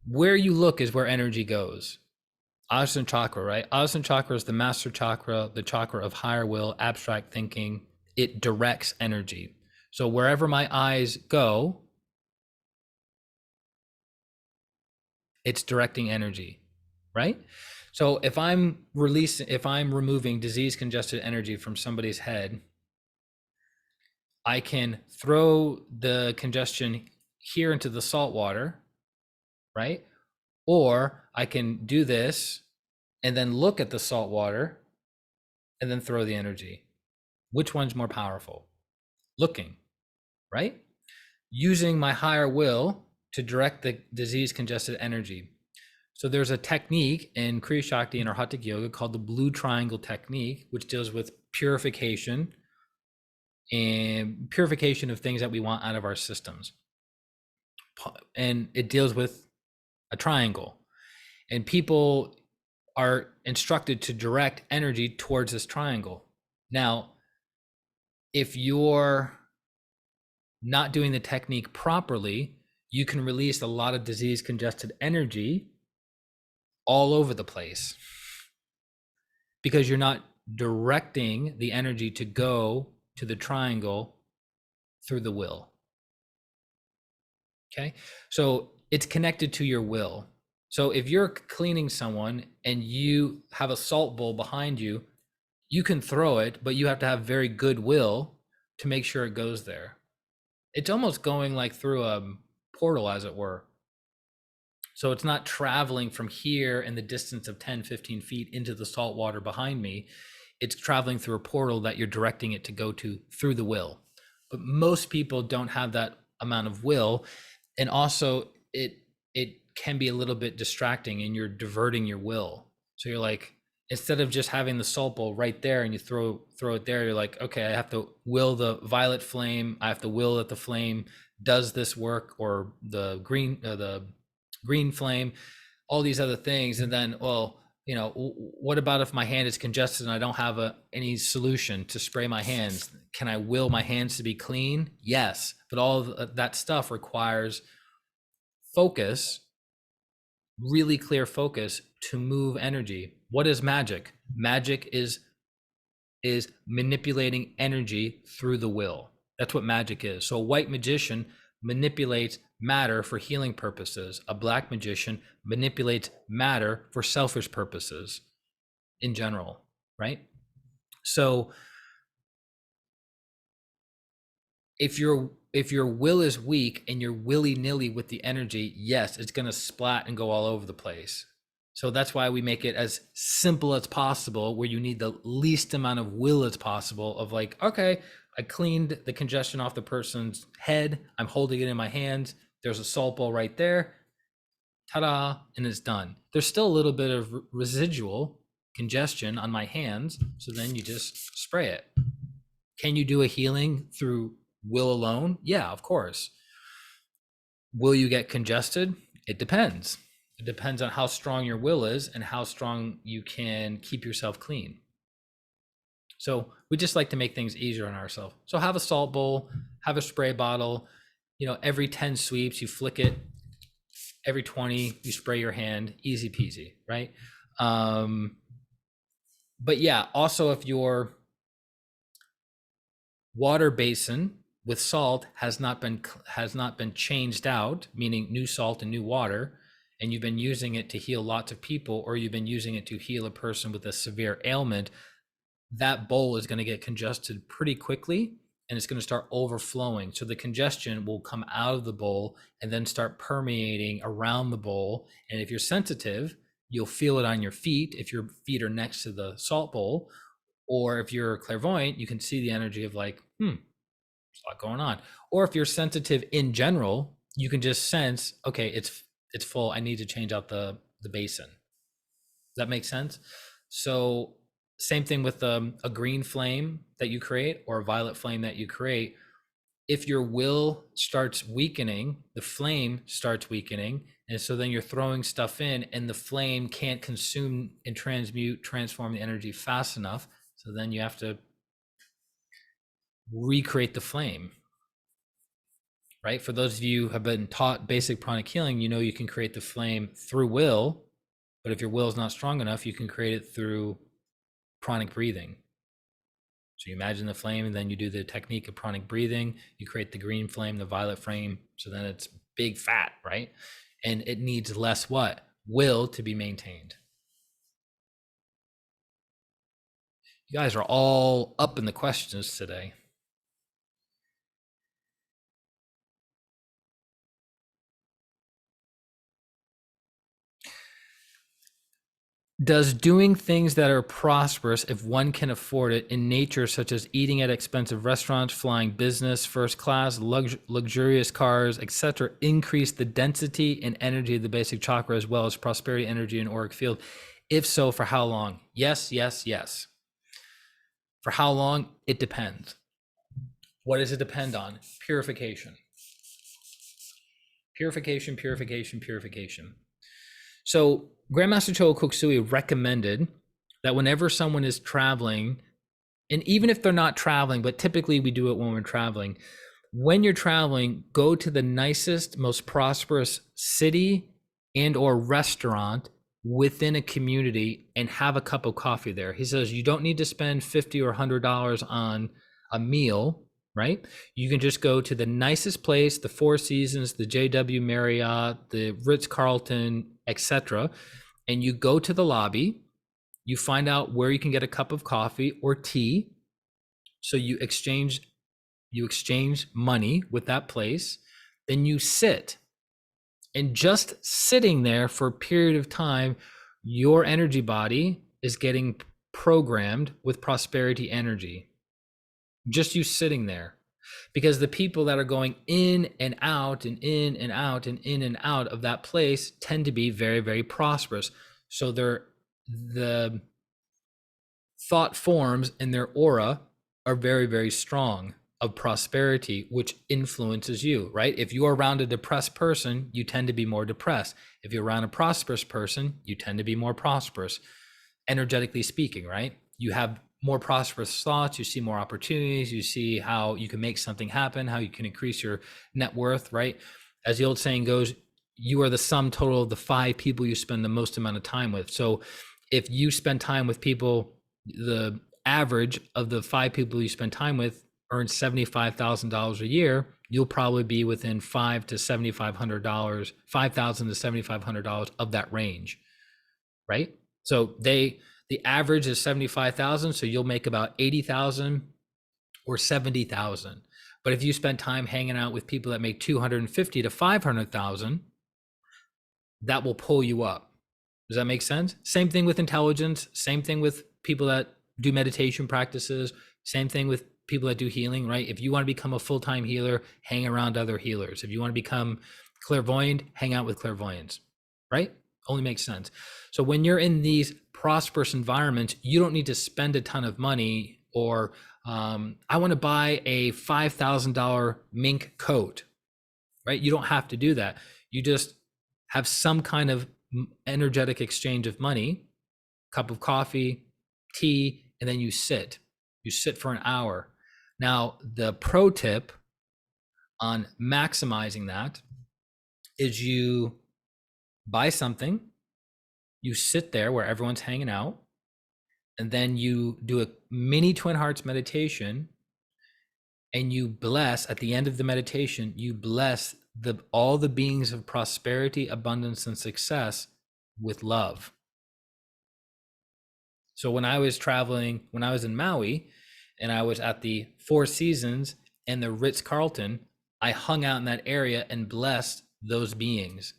where you look is where energy goes. Ajna chakra, right? Ajna chakra is the master chakra, the chakra of higher will, abstract thinking. It directs energy. So wherever my eyes go, it's directing energy, right? So if I'm removing disease congested energy from somebody's head, I can throw the congestion here into the salt water, right? Or I can do this and then look at the salt water and then throw the energy. Which one's more powerful? Looking, right? Using my higher will to direct the disease congested energy. So there's a technique in Kriya Shakti and Hatha Yoga called the blue triangle technique, which deals with purification and purification of things that we want out of our systems. And it deals with a triangle. And people are instructed to direct energy towards this triangle. Now, if you're not doing the technique properly, you can release a lot of disease congested energy all over the place because you're not directing the energy to go to the triangle through the will. Okay. So it's connected to your will. So if you're cleaning someone and you have a salt bowl behind you, you can throw it, but you have to have very good will to make sure it goes there. It's almost going like through a portal, as it were. So it's not traveling from here in the distance of 10, 15 feet into the salt water behind me. It's traveling through a portal that you're directing it to go to through the will. But most people don't have that amount of will. And also it can be a little bit distracting and you're diverting your will. So you're like, instead of just having the salt bowl right there and you throw it there, you're like, okay, I have to will the violet flame. I have to will that the flame does this work, or the green flame, all these other things. And then, well, what about if my hand is congested and I don't have any solution to spray my hands? Can I will my hands to be clean? Yes. But all of that stuff requires focus, really clear focus to move energy. What is magic? Magic is manipulating energy through the will. That's what magic is. So a white magician manipulates matter for healing purposes. A black magician manipulates matter for selfish purposes in general, right? So if your will is weak and you're willy-nilly with the energy, yes, it's going to splat and go all over the place. So that's why we make it as simple as possible, where you need the least amount of will as possible, of like, okay, I cleaned the congestion off the person's head. I'm holding it in my hands. There's a salt bowl right there. Ta-da, and it's done. There's still a little bit of residual congestion on my hands. So then you just spray it. Can you do a healing through will alone? Yeah, of course. Will you get congested? It depends. It depends on how strong your will is and how strong you can keep yourself clean. So we just like to make things easier on ourselves. So have a salt bowl, have a spray bottle, every 10 sweeps, you flick it. Every 20, you spray your hand, easy peasy, right? But yeah, also if your water basin with salt has not been changed out, meaning new salt and new water, and you've been using it to heal lots of people, or you've been using it to heal a person with a severe ailment, that bowl is going to get congested pretty quickly and it's going to start overflowing. So the congestion will come out of the bowl and then start permeating around the bowl. And if you're sensitive, you'll feel it on your feet if your feet are next to the salt bowl. Or if you're clairvoyant, you can see the energy of like, there's a lot going on. Or if you're sensitive in general, you can just sense, okay, it's full. I need to change out the basin. Does that make sense? So same thing with a green flame that you create or a violet flame that you create. If your will starts weakening, the flame starts weakening. And so then you're throwing stuff in and the flame can't consume and transform the energy fast enough. So then you have to recreate the flame, right? For those of you who have been taught basic pranic healing, you can create the flame through will, But if your will is not strong enough, you can create it through pranic breathing. So you imagine the flame, and then you do the technique of pranic breathing. You create the green flame, the violet flame. So then it's big fat, right? And it needs less what? Will to be maintained. You guys are all up in the questions today. Does doing things that are prosperous, if one can afford it, in nature, such as eating at expensive restaurants, flying business, first class, luxurious cars, etc., increase the density and energy of the basic chakra as well as prosperity, energy, and auric field? If so, for how long? Yes, yes, yes. For how long? It depends. What does it depend on? Purification. Purification, purification, purification. So Grandmaster Choa Koksui recommended that whenever someone is traveling, and even if they're not traveling, but typically we do it when we're traveling, when you're traveling, go to the nicest, most prosperous city and or restaurant within a community and have a cup of coffee there. He says you don't need to spend $50 or $100 on a meal, right? You can just go to the nicest place, the Four Seasons, the JW Marriott, the Ritz-Carlton, etc., and you go to the lobby, you find out where you can get a cup of coffee or tea. So you exchange money with that place, then you sit. And just sitting there for a period of time, your energy body is getting programmed with prosperity energy. Just you sitting there. Because the people that are going in and out and in and out and in and out of that place tend to be very, very prosperous. So the thought forms and their aura are very, very strong of prosperity, which influences you, right? If you're around a depressed person, you tend to be more depressed. If you're around a prosperous person, you tend to be more prosperous, energetically speaking, right? You have more prosperous thoughts, you see more opportunities, you see how you can make something happen, how you can increase your net worth, right? As the old saying goes, you are the sum total of the 5 people you spend the most amount of time with. So if you spend time with people, the average of the 5 people you spend time with earns $75,000 a year, you'll probably be within $5,000 to $7,500, $5,000 to $7,500 of that range, right? So the average is 75,000, so you'll make about 80,000 or 70,000. But if you spend time hanging out with people that make 250 to 500,000, that will pull you up. Does that make sense? Same thing with intelligence, same thing with people that do meditation practices, same thing with people that do healing, right? If you want to become a full-time healer, hang around other healers. If you want to become clairvoyant, hang out with clairvoyants, right? Only makes sense. So when you're in these prosperous environments, you don't need to spend a ton of money or I want to buy a $5,000 mink coat, right? You don't have to do that. You just have some kind of energetic exchange of money, cup of coffee, tea, and then you sit. You sit for an hour. Now, the pro tip on maximizing that is you buy something, you sit there where everyone's hanging out, and then you do a mini Twin Hearts meditation, and you bless, at the end of the meditation, you bless all the beings of prosperity, abundance, and success with love. So when I was traveling, when I was in Maui, and I was at the Four Seasons and the Ritz-Carlton, I hung out in that area and blessed those beings.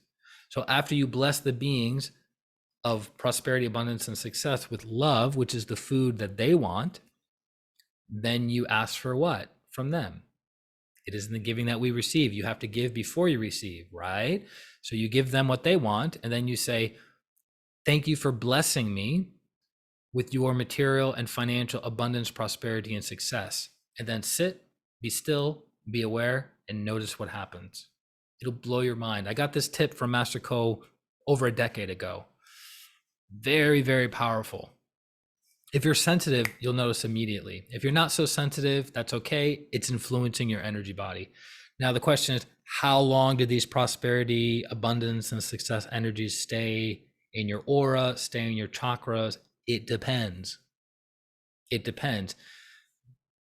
So after you bless the beings of prosperity, abundance, and success with love, which is the food that they want, then you ask for what from them? It isn't the giving that we receive. You have to give before you receive, right? So you give them what they want, and then you say, thank you for blessing me with your material and financial abundance, prosperity, and success. And then sit, be still, be aware, and notice what happens. It'll blow your mind. I got this tip from Master Ko over a decade ago. Very, very powerful. If you're sensitive, you'll notice immediately. If you're not so sensitive, that's okay. It's influencing your energy body. Now, the question is, how long do these prosperity, abundance, and success energies stay in your aura, stay in your chakras. It depends. It depends.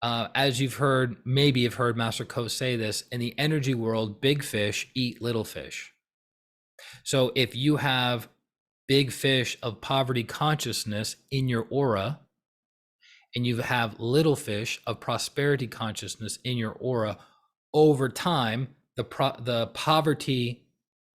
As you've heard, maybe you've heard Master Ko say this, in the energy world, big fish eat little fish. So if you have big fish of poverty consciousness in your aura, and you have little fish of prosperity consciousness in your aura, over time, the poverty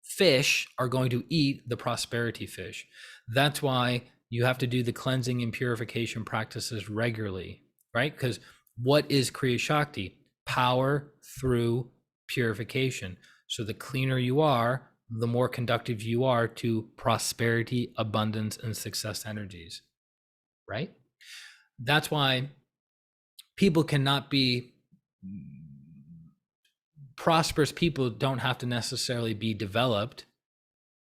fish are going to eat the prosperity fish. That's why you have to do the cleansing and purification practices regularly, right? Because what is Kriya Shakti? Power through purification. So the cleaner you are, the more conductive you are to prosperity, abundance, and success energies, right? That's why people cannot be prosperous. People don't have to necessarily be developed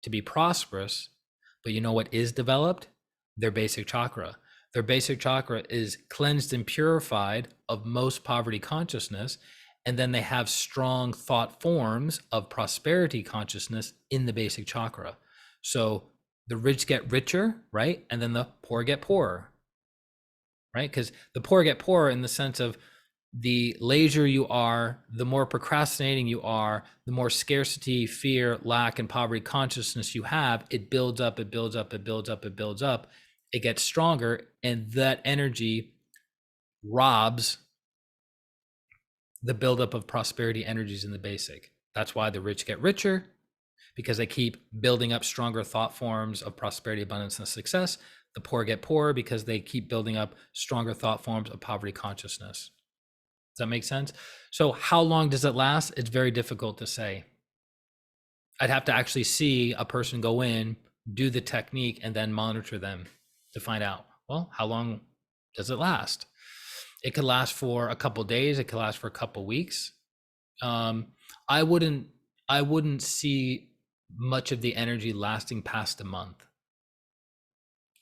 to be prosperous, but you know what is developed? Their basic chakra. Their basic chakra is cleansed and purified of most poverty consciousness, and then they have strong thought forms of prosperity consciousness in the basic chakra. So the rich get richer, right? And then the poor get poorer, right? Because the poor get poorer in the sense of the lazier you are, the more procrastinating you are, the more scarcity, fear, lack, and poverty consciousness you have, it builds up, it builds up, it builds up, it builds up. It gets stronger, and that energy robs the buildup of prosperity energies in the basic. That's why the rich get richer, because they keep building up stronger thought forms of prosperity, abundance, and success. The poor get poorer because they keep building up stronger thought forms of poverty consciousness. Does that make sense? So how long does it last? It's very difficult to say. I'd have to actually see a person go in, do the technique, and then monitor them to find out, well, how long does it last? It could last for a couple days. It could last for a couple weeks. I wouldn't see much of the energy lasting past a month,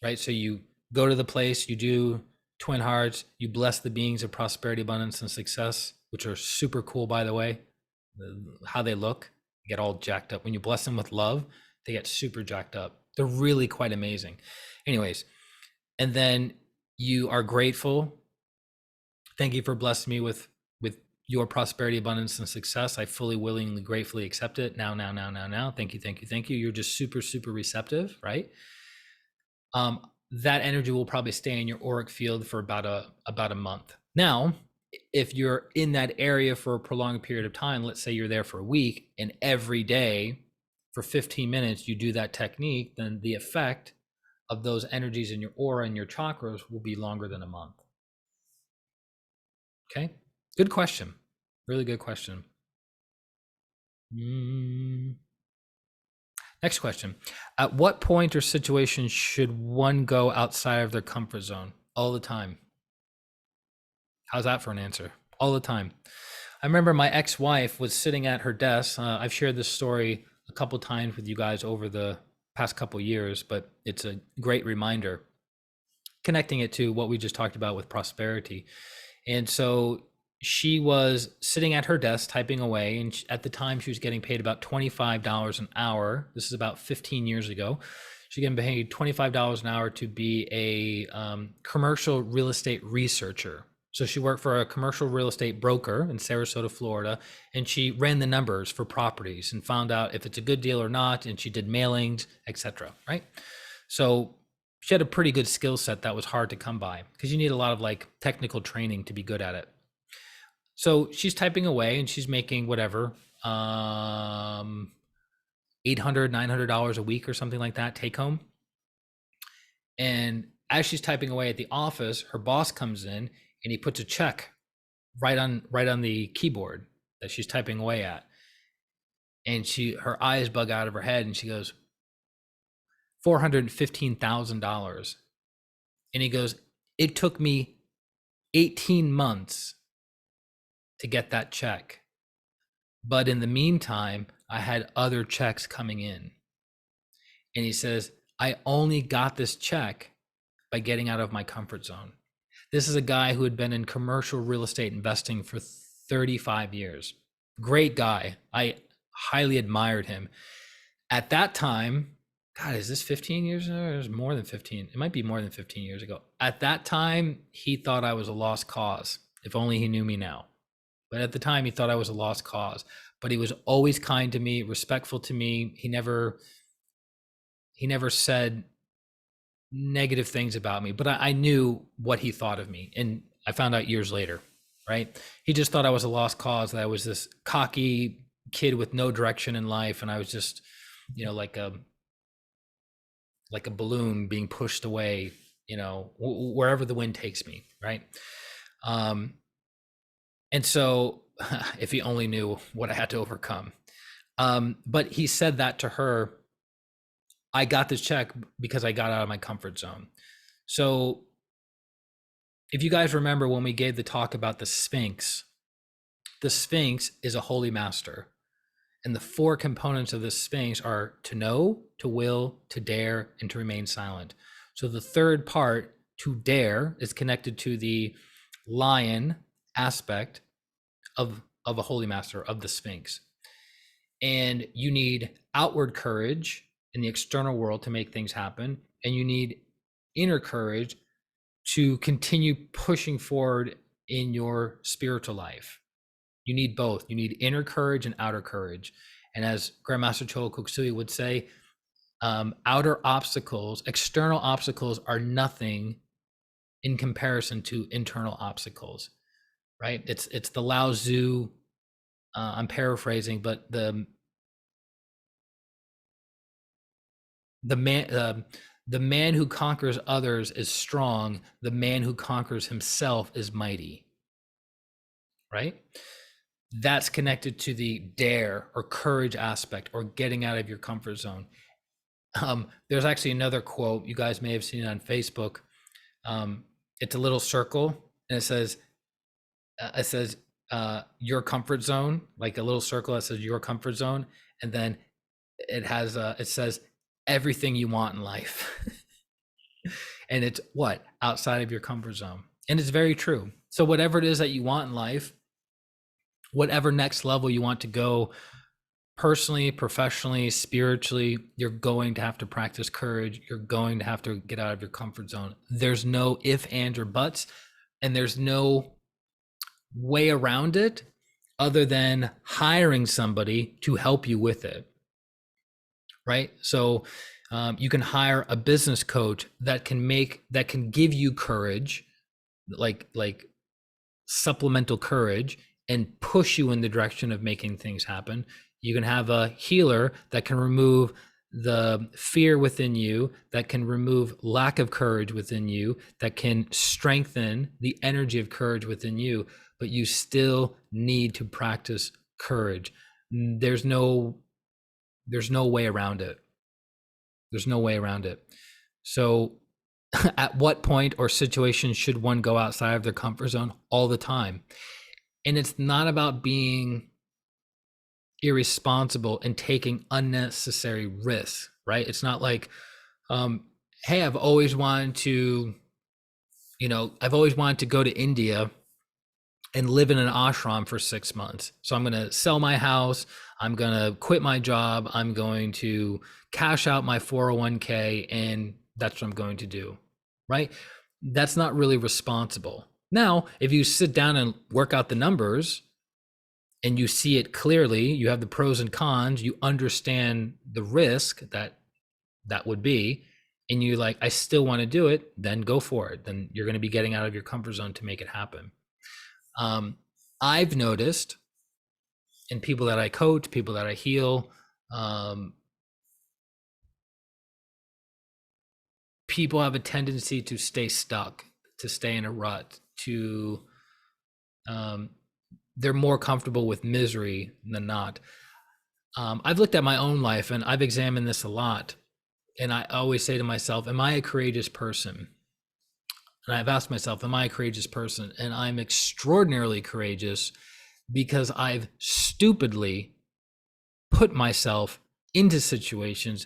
right? So you go to the place, you do Twin Hearts, you bless the beings of prosperity, abundance, and success, which are super cool, by the way. How they look, get all jacked up. When you bless them with love, they get super jacked up. They're really quite amazing. Anyways, and then you are grateful. Thank you for blessing me with your prosperity, abundance, and success. I fully, willingly, gratefully accept it. Now. Thank you, thank you, thank you. You're just super, super receptive, right? That energy will probably stay in your auric field for about a month. Now, if you're in that area for a prolonged period of time, let's say you're there for a week, and every day for 15 minutes you do that technique, then the effect of those energies in your aura and your chakras will be longer than a month. Okay, good question. Really good question. Next question. At what point or situation should one go outside of their comfort zone? All the time. How's that for an answer? All the time. I remember my ex-wife was sitting at her desk. I've shared this story a couple times with you guys over the past couple years, but it's a great reminder, connecting it to what we just talked about with prosperity. And so she was sitting at her desk typing away, and at the time she was getting paid about $25 an hour. This is about 15 years ago. She getting paid $25 an hour to be a commercial real estate researcher. So she worked for a commercial real estate broker in Sarasota, Florida, and she ran the numbers for properties and found out if it's a good deal or not, and she did mailings, etc. Right? So she had a pretty good skill set that was hard to come by, because you need a lot of like technical training to be good at it. So she's typing away and she's making whatever, $800, $900 a week or something like that, take home. And as she's typing away at the office, her boss comes in and he puts a check right on the keyboard that she's typing away at. And her eyes bug out of her head and she goes, $415,000. And he goes, it took me 18 months to get that check. But in the meantime, I had other checks coming in. And he says, I only got this check by getting out of my comfort zone. This is a guy who had been in commercial real estate investing for 35 years. Great guy. I highly admired him. At that time, God, is this 15 years ago? Or is it more than 15? It might be more than 15 years ago. At that time, he thought I was a lost cause. If only he knew me now. But at the time, he thought I was a lost cause. But he was always kind to me, respectful to me. He never said negative things about me, but I knew what he thought of me. And I found out years later, right? He just thought I was a lost cause, that I was this cocky kid with no direction in life. And I was just, like a balloon being pushed away, wherever the wind takes me, right? Um, and so if he only knew what I had to overcome. But he said that to her. I got this check because I got out of my comfort zone. So if you guys remember when we gave the talk about the Sphinx is a holy master. And the four components of the Sphinx are to know, to will, to dare, and to remain silent. So the third part, to dare, is connected to the lion aspect of a holy master, of the Sphinx. And you need outward courage in the external world to make things happen. And you need inner courage to continue pushing forward in your spiritual life. You need both. You need inner courage and outer courage. And as Grandmaster Chola Kuksuya would say, outer obstacles, external obstacles are nothing in comparison to internal obstacles, right? It's the Lao Tzu, I'm paraphrasing, but the man who conquers others is strong. The man who conquers himself is mighty, right? That's connected to the dare or courage aspect, or getting out of your comfort zone. There's actually another quote, you guys may have seen it on Facebook. It's a little circle, and it says your comfort zone, like a little circle that says your comfort zone, and then it says everything you want in life. And it's what? Outside of your comfort zone. And it's very true. So whatever it is that you want in life, whatever next level you want to go, personally, professionally, spiritually, you're going to have to practice courage. You're going to have to get out of your comfort zone. There's no if, and, or buts, and there's no way around it other than hiring somebody to help you with it, right? So you can hire a business coach that can give you courage, like supplemental courage, and push you in the direction of making things happen. You can have a healer that can remove the fear within you, that can remove lack of courage within you, that can strengthen the energy of courage within you, but you still need to practice courage. There's no way around it. There's no way around it. So at what point or situation should one go outside of their comfort zone? All the time. And it's not about being irresponsible and taking unnecessary risks, right? It's not like, hey, I've always wanted to go to India and live in an ashram for 6 months. So I'm going to sell my house. I'm going to quit my job. I'm going to cash out my 401k, and that's what I'm going to do, right? That's not really responsible. Now, if you sit down and work out the numbers and you see it clearly, you have the pros and cons, you understand the risk that would be, and you like, I still want to do it, then go for it. Then you're going to be getting out of your comfort zone to make it happen. I've noticed in people that I coach, people that I heal, people have a tendency to stay stuck, to stay in a rut, they're more comfortable with misery than not. I've looked at my own life and I've examined this a lot. And I always say to myself, am I a courageous person? And I've asked myself, am I a courageous person? And I'm extraordinarily courageous because I've stupidly put myself into situations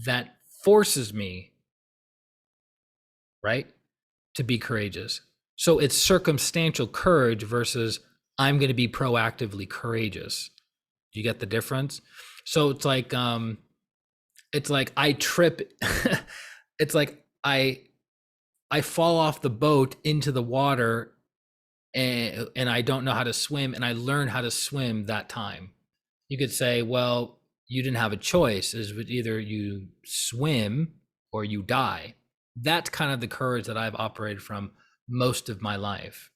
that forces me, right, to be courageous. So it's circumstantial courage versus I'm going to be proactively courageous. Do you get the difference? So it's like it's like I trip. It's like I fall off the boat into the water, and I don't know how to swim, and I learn how to swim that time. You could say, well, you didn't have a choice. Is either you swim or you die. That's kind of the courage that I've operated from most of my life.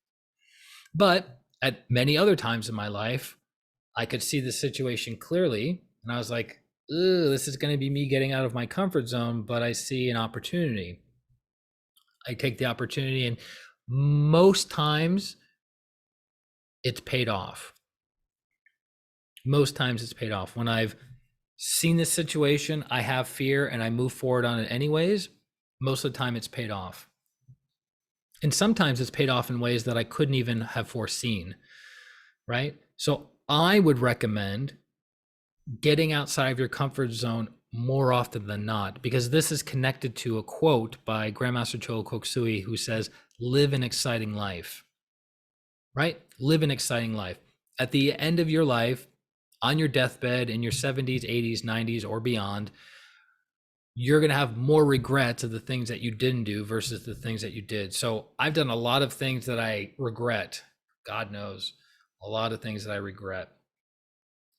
But at many other times in my life, I could see the situation clearly, and I was like, this is going to be me getting out of my comfort zone, but I see an opportunity. I take the opportunity, and most times it's paid off. Most times it's paid off. When I've seen this situation, I have fear and I move forward on it anyways. Most of the time it's paid off. And sometimes it's paid off in ways that I couldn't even have foreseen, right? So I would recommend getting outside of your comfort zone more often than not, because this is connected to a quote by Grandmaster Choa Koksui, who says, live an exciting life, right? Live an exciting life. At the end of your life, on your deathbed, in your 70s, 80s, 90s, or beyond, you're going to have more regrets of the things that you didn't do versus the things that you did. So I've done a lot of things that I regret. God knows, a lot of things that I regret.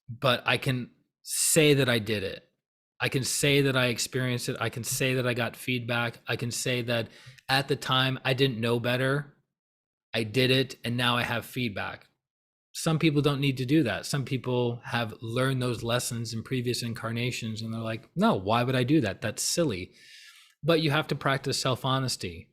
But I can say that I did it. I can say that I experienced it. I can say that I got feedback. I can say that at the time I didn't know better. I did it, and now I have feedback. Some people don't need to do that. Some people have learned those lessons in previous incarnations, and they're like, no, why would I do that? That's silly. But you have to practice self-honesty.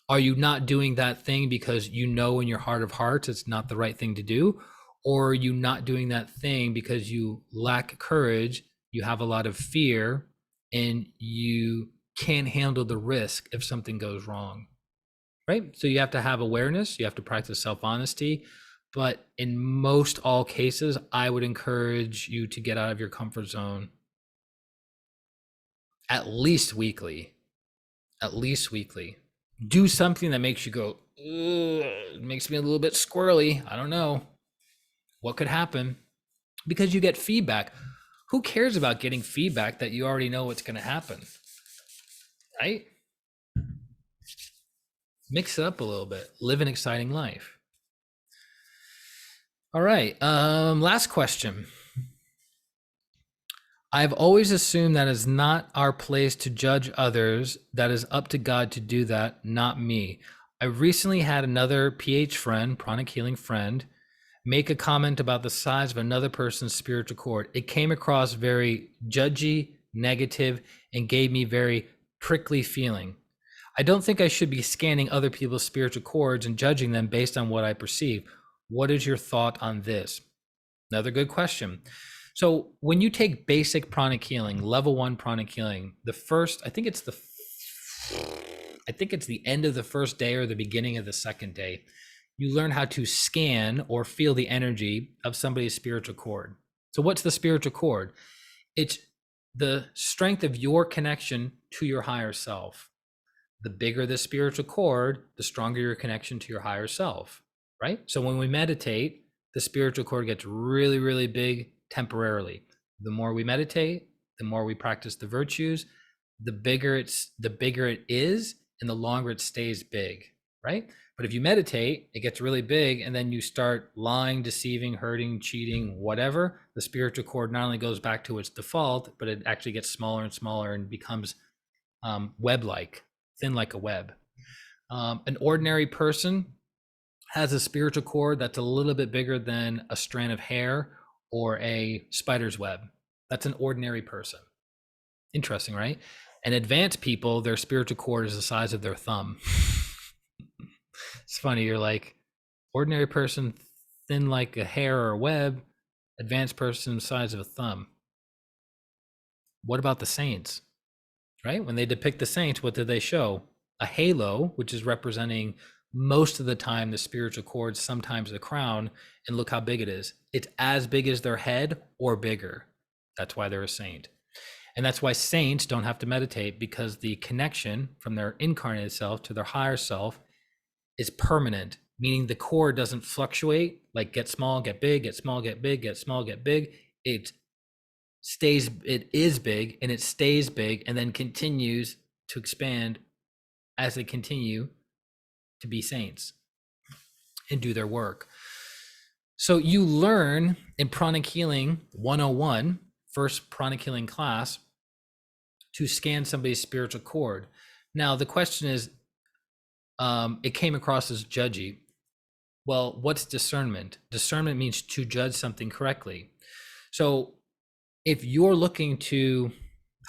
Are you not doing that thing because you know in your heart of hearts it's not the right thing to do? Or are you not doing that thing because you lack courage, you have a lot of fear, and you can't handle the risk if something goes wrong, right? So you have to have awareness, you have to practice self-honesty. But in most all cases, I would encourage you to get out of your comfort zone at least weekly. At least weekly. Do something that makes you go, ugh, it makes me a little bit squirrely. I don't know. What could happen? Because you get feedback. Who cares about getting feedback that you already know what's going to happen? Right? Mix it up a little bit. Live an exciting life. All right. Last question. I've always assumed that it's not our place to judge others, that is up to God to do that, not me. I recently had another PH friend, pranic healing friend, make a comment about the size of another person's spiritual cord. It came across very judgy, negative, and gave me very prickly feeling. I don't think I should be scanning other people's spiritual cords and judging them based on what I perceive. What is your thought on this? Another good question. So when you take basic pranic healing, level 1 pranic healing, the first, I think it's the end of the first day or the beginning of the second day, you learn how to scan or feel the energy of somebody's spiritual cord. So what's the spiritual cord? It's the strength of your connection to your higher self. The bigger the spiritual cord, the stronger your connection to your higher self, right? So when we meditate, the spiritual cord gets really, really big temporarily. The more we meditate, the more we practice the virtues, the bigger it is, and the longer it stays big, right? But if you meditate, it gets really big, and then you start lying, deceiving, hurting, cheating, whatever, the spiritual cord not only goes back to its default, but it actually gets smaller and smaller and becomes web-like, thin like a web. An ordinary person has a spiritual cord that's a little bit bigger than a strand of hair or a spider's web. That's an ordinary person. Interesting, right? And advanced people, their spiritual cord is the size of their thumb. It's funny, you're like, ordinary person, thin like a hair or a web, advanced person, size of a thumb. What about the saints, right? When they depict the saints, what do they show? A halo, which is representing most of the time the spiritual cord, sometimes the crown, and look how big it is. It's as big as their head or bigger. That's why they're a saint. And that's why saints don't have to meditate, because the connection from their incarnated self to their higher self is permanent, meaning the cord doesn't fluctuate, like get small, get big, get small, get big, get small, get big. It's it is big and it stays big and then continues to expand as they continue to be saints and do their work. So you learn in Pranic Healing 101, first Pranic Healing class, to scan somebody's spiritual cord. Now, the question is, it came across as judgy. Well, what's discernment? Discernment means to judge something correctly. So if you're looking to,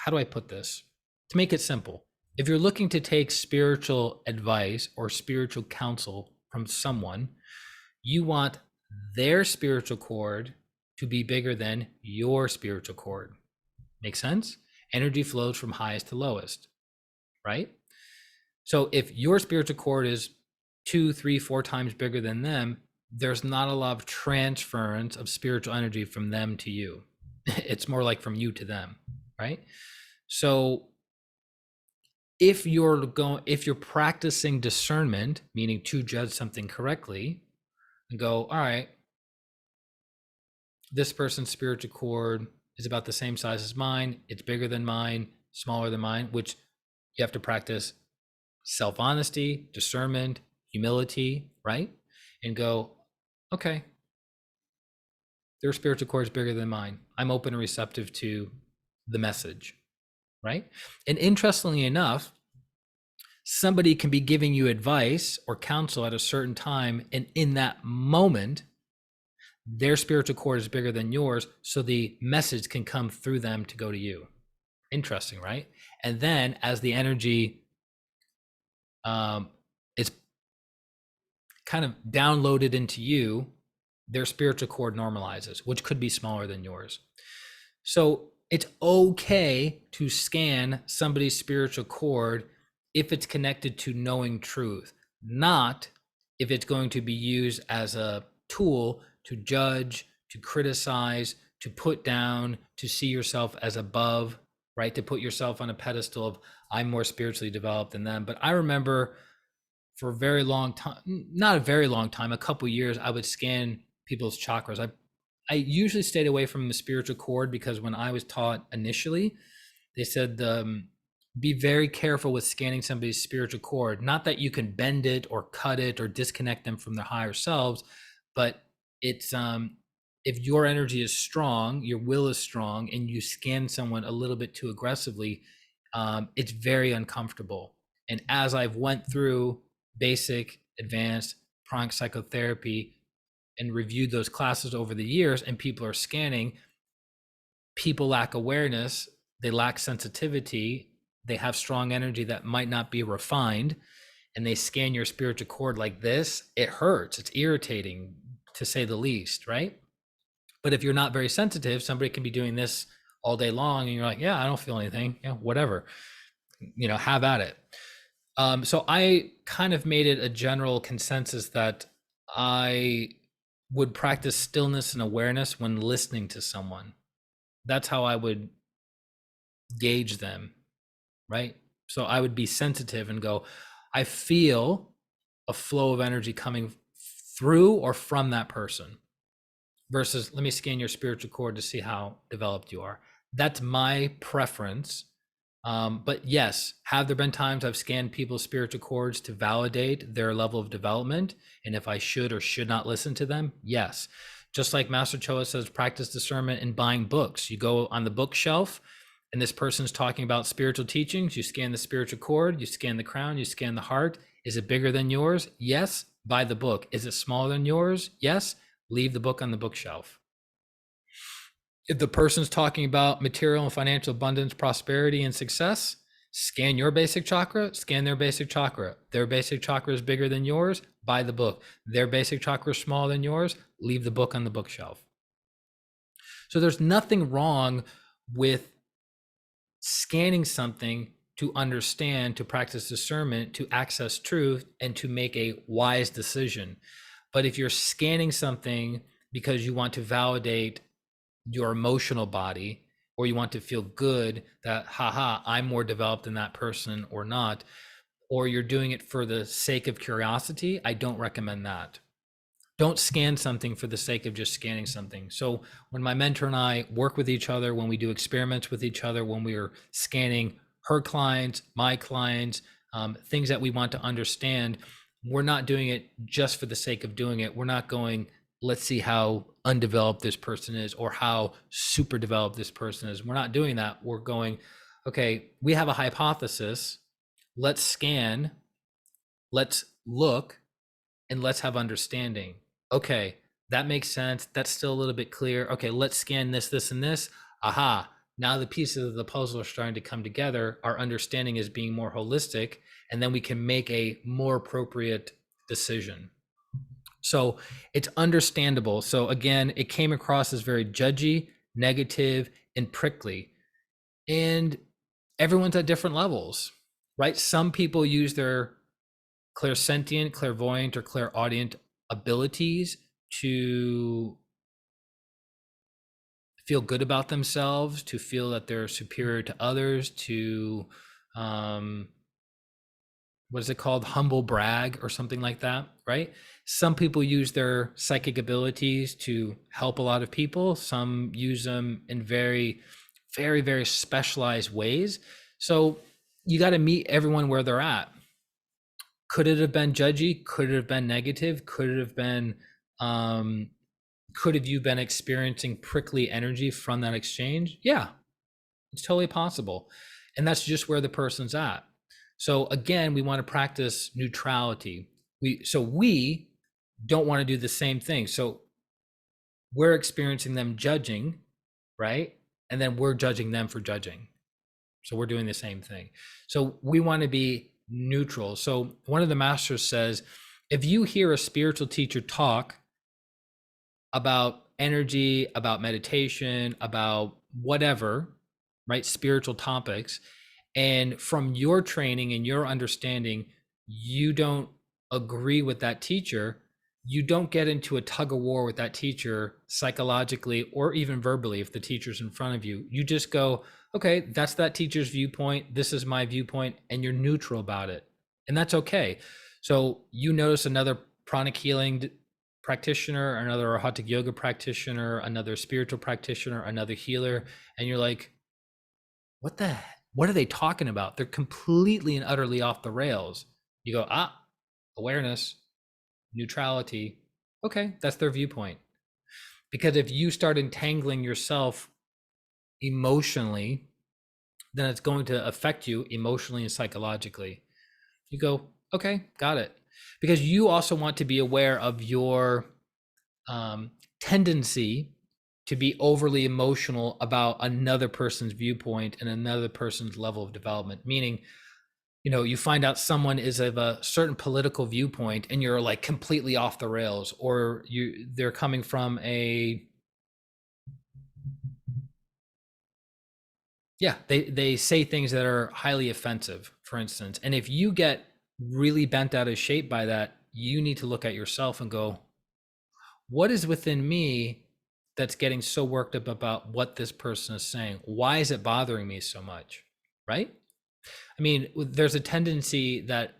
how do I put this? To make it simple, if you're looking to take spiritual advice or spiritual counsel from someone, you want their spiritual cord to be bigger than your spiritual cord. Make sense? Energy flows from highest to lowest, right? So if your spiritual cord is 2, 3, 4 times bigger than them, there's not a lot of transference of spiritual energy from them to you. It's more like from you to them, right? So if you're practicing discernment, meaning to judge something correctly, and go, all right, this person's spiritual cord is about the same size as mine. It's bigger than mine, smaller than mine, which you have to practice self-honesty, discernment, humility, right? And go, okay, their spiritual cord is bigger than mine. I'm open and receptive to the message, right? And interestingly enough, somebody can be giving you advice or counsel at a certain time, and in that moment, their spiritual cord is bigger than yours, so the message can come through them to go to you. Interesting, right? And then as the energy is kind of downloaded into you, their spiritual cord normalizes, which could be smaller than yours. So it's okay to scan somebody's spiritual cord if it's connected to knowing truth, not if it's going to be used as a tool to judge, to criticize, to put down, to see yourself as above, right? To put yourself on a pedestal of, I'm more spiritually developed than them. But I remember for a very long time, not a very long time, a couple years, I would scan people's chakras. I usually stayed away from the spiritual cord because when I was taught initially, they said, be very careful with scanning somebody's spiritual cord. Not that you can bend it or cut it or disconnect them from their higher selves, but it's if your energy is strong, your will is strong, and you scan someone a little bit too aggressively, it's very uncomfortable. And as I've went through basic, advanced pranic psychotherapy and reviewed those classes over the years, and people are scanning, people lack awareness, they lack sensitivity, they have strong energy that might not be refined, and they scan your spiritual cord like this, it hurts, it's irritating, to say the least, right? But if you're not very sensitive, somebody can be doing this all day long and you're like, yeah, I don't feel anything, yeah, whatever, have at it. So I kind of made it a general consensus that I would practice stillness and awareness when listening to someone. That's how I would gauge them, right? So I would be sensitive and go, I feel a flow of energy coming through or from that person, versus let me scan your spiritual cord to see how developed you are. That's my preference. But yes, have there been times I've scanned people's spiritual cords to validate their level of development, and if I should or should not listen to them? Yes. Just like Master Choa says, practice discernment in buying books. You go on the bookshelf and this person's talking about spiritual teachings. You scan the spiritual cord, you scan the crown, you scan the heart. Is it bigger than yours? Yes. Buy the book. Is it smaller than yours? Yes. Leave the book on the bookshelf. If the person's talking about material and financial abundance, prosperity, and success, scan your basic chakra, scan their basic chakra. Their basic chakra is bigger than yours, buy the book. Their basic chakra is smaller than yours, leave the book on the bookshelf. So there's nothing wrong with scanning something to understand, to practice discernment, to access truth, and to make a wise decision. But if you're scanning something because you want to validate your emotional body, or you want to feel good that, haha, I'm more developed than that person or not, or you're doing it for the sake of curiosity, I don't recommend that. Don't scan something for the sake of just scanning something. So when my mentor and I work with each other, when we do experiments with each other, when we are scanning her clients, my clients, things that we want to understand, we're not doing it just for the sake of doing it. We're not going, let's see how undeveloped this person is or how super developed this person is. We're not doing that. We're going, okay, we have a hypothesis. Let's scan, let's look, and let's have understanding. Okay, that makes sense. That's still a little bit clear. Okay, let's scan this, this, and this. Aha, now the pieces of the puzzle are starting to come together. Our understanding is being more holistic, and then we can make a more appropriate decision. So it's understandable. So again, it came across as very judgy, negative, and prickly. And everyone's at different levels, right? Some people use their clairsentient, clairvoyant, or clairaudient abilities to feel good about themselves, to feel that they're superior to others, to what is it called? Humble brag or something like that, right? Some people use their psychic abilities to help a lot of people. Some use them in very, very, very specialized ways. So you got to meet everyone where they're at. Could it have been judgy? Could it have been negative? Could it have been, could have you been experiencing prickly energy from that exchange? Yeah, it's totally possible. And that's just where the person's at. So again, we want to practice neutrality. We don't want to do the same thing. So we're experiencing them judging, right? And then we're judging them for judging. So we're doing the same thing. So we want to be neutral. So one of the masters says, if you hear a spiritual teacher talk about energy, about meditation, about whatever, right? Spiritual topics, and from your training and your understanding, you don't agree with that teacher, you don't get into a tug of war with that teacher psychologically or even verbally if the teacher's in front of you. You just go, okay, that's that teacher's viewpoint. This is my viewpoint, and you're neutral about it. And that's okay. So you notice another pranic healing practitioner, another hatha yoga practitioner, another spiritual practitioner, another healer, and you're like, what are they talking about? They're completely and utterly off the rails. You go, awareness, neutrality. Okay, that's their viewpoint. Because if you start entangling yourself emotionally, then it's going to affect you emotionally and psychologically. You go, okay, got it. Because you also want to be aware of your tendency to be overly emotional about another person's viewpoint and another person's level of development. Meaning, you find out someone is of a certain political viewpoint and you're like completely off the rails, or they're coming from they say things that are highly offensive, for instance. And if you get really bent out of shape by that, you need to look at yourself and go, what is within me that's getting so worked up about what this person is saying? Why is it bothering me so much? Right? I mean, there's a tendency that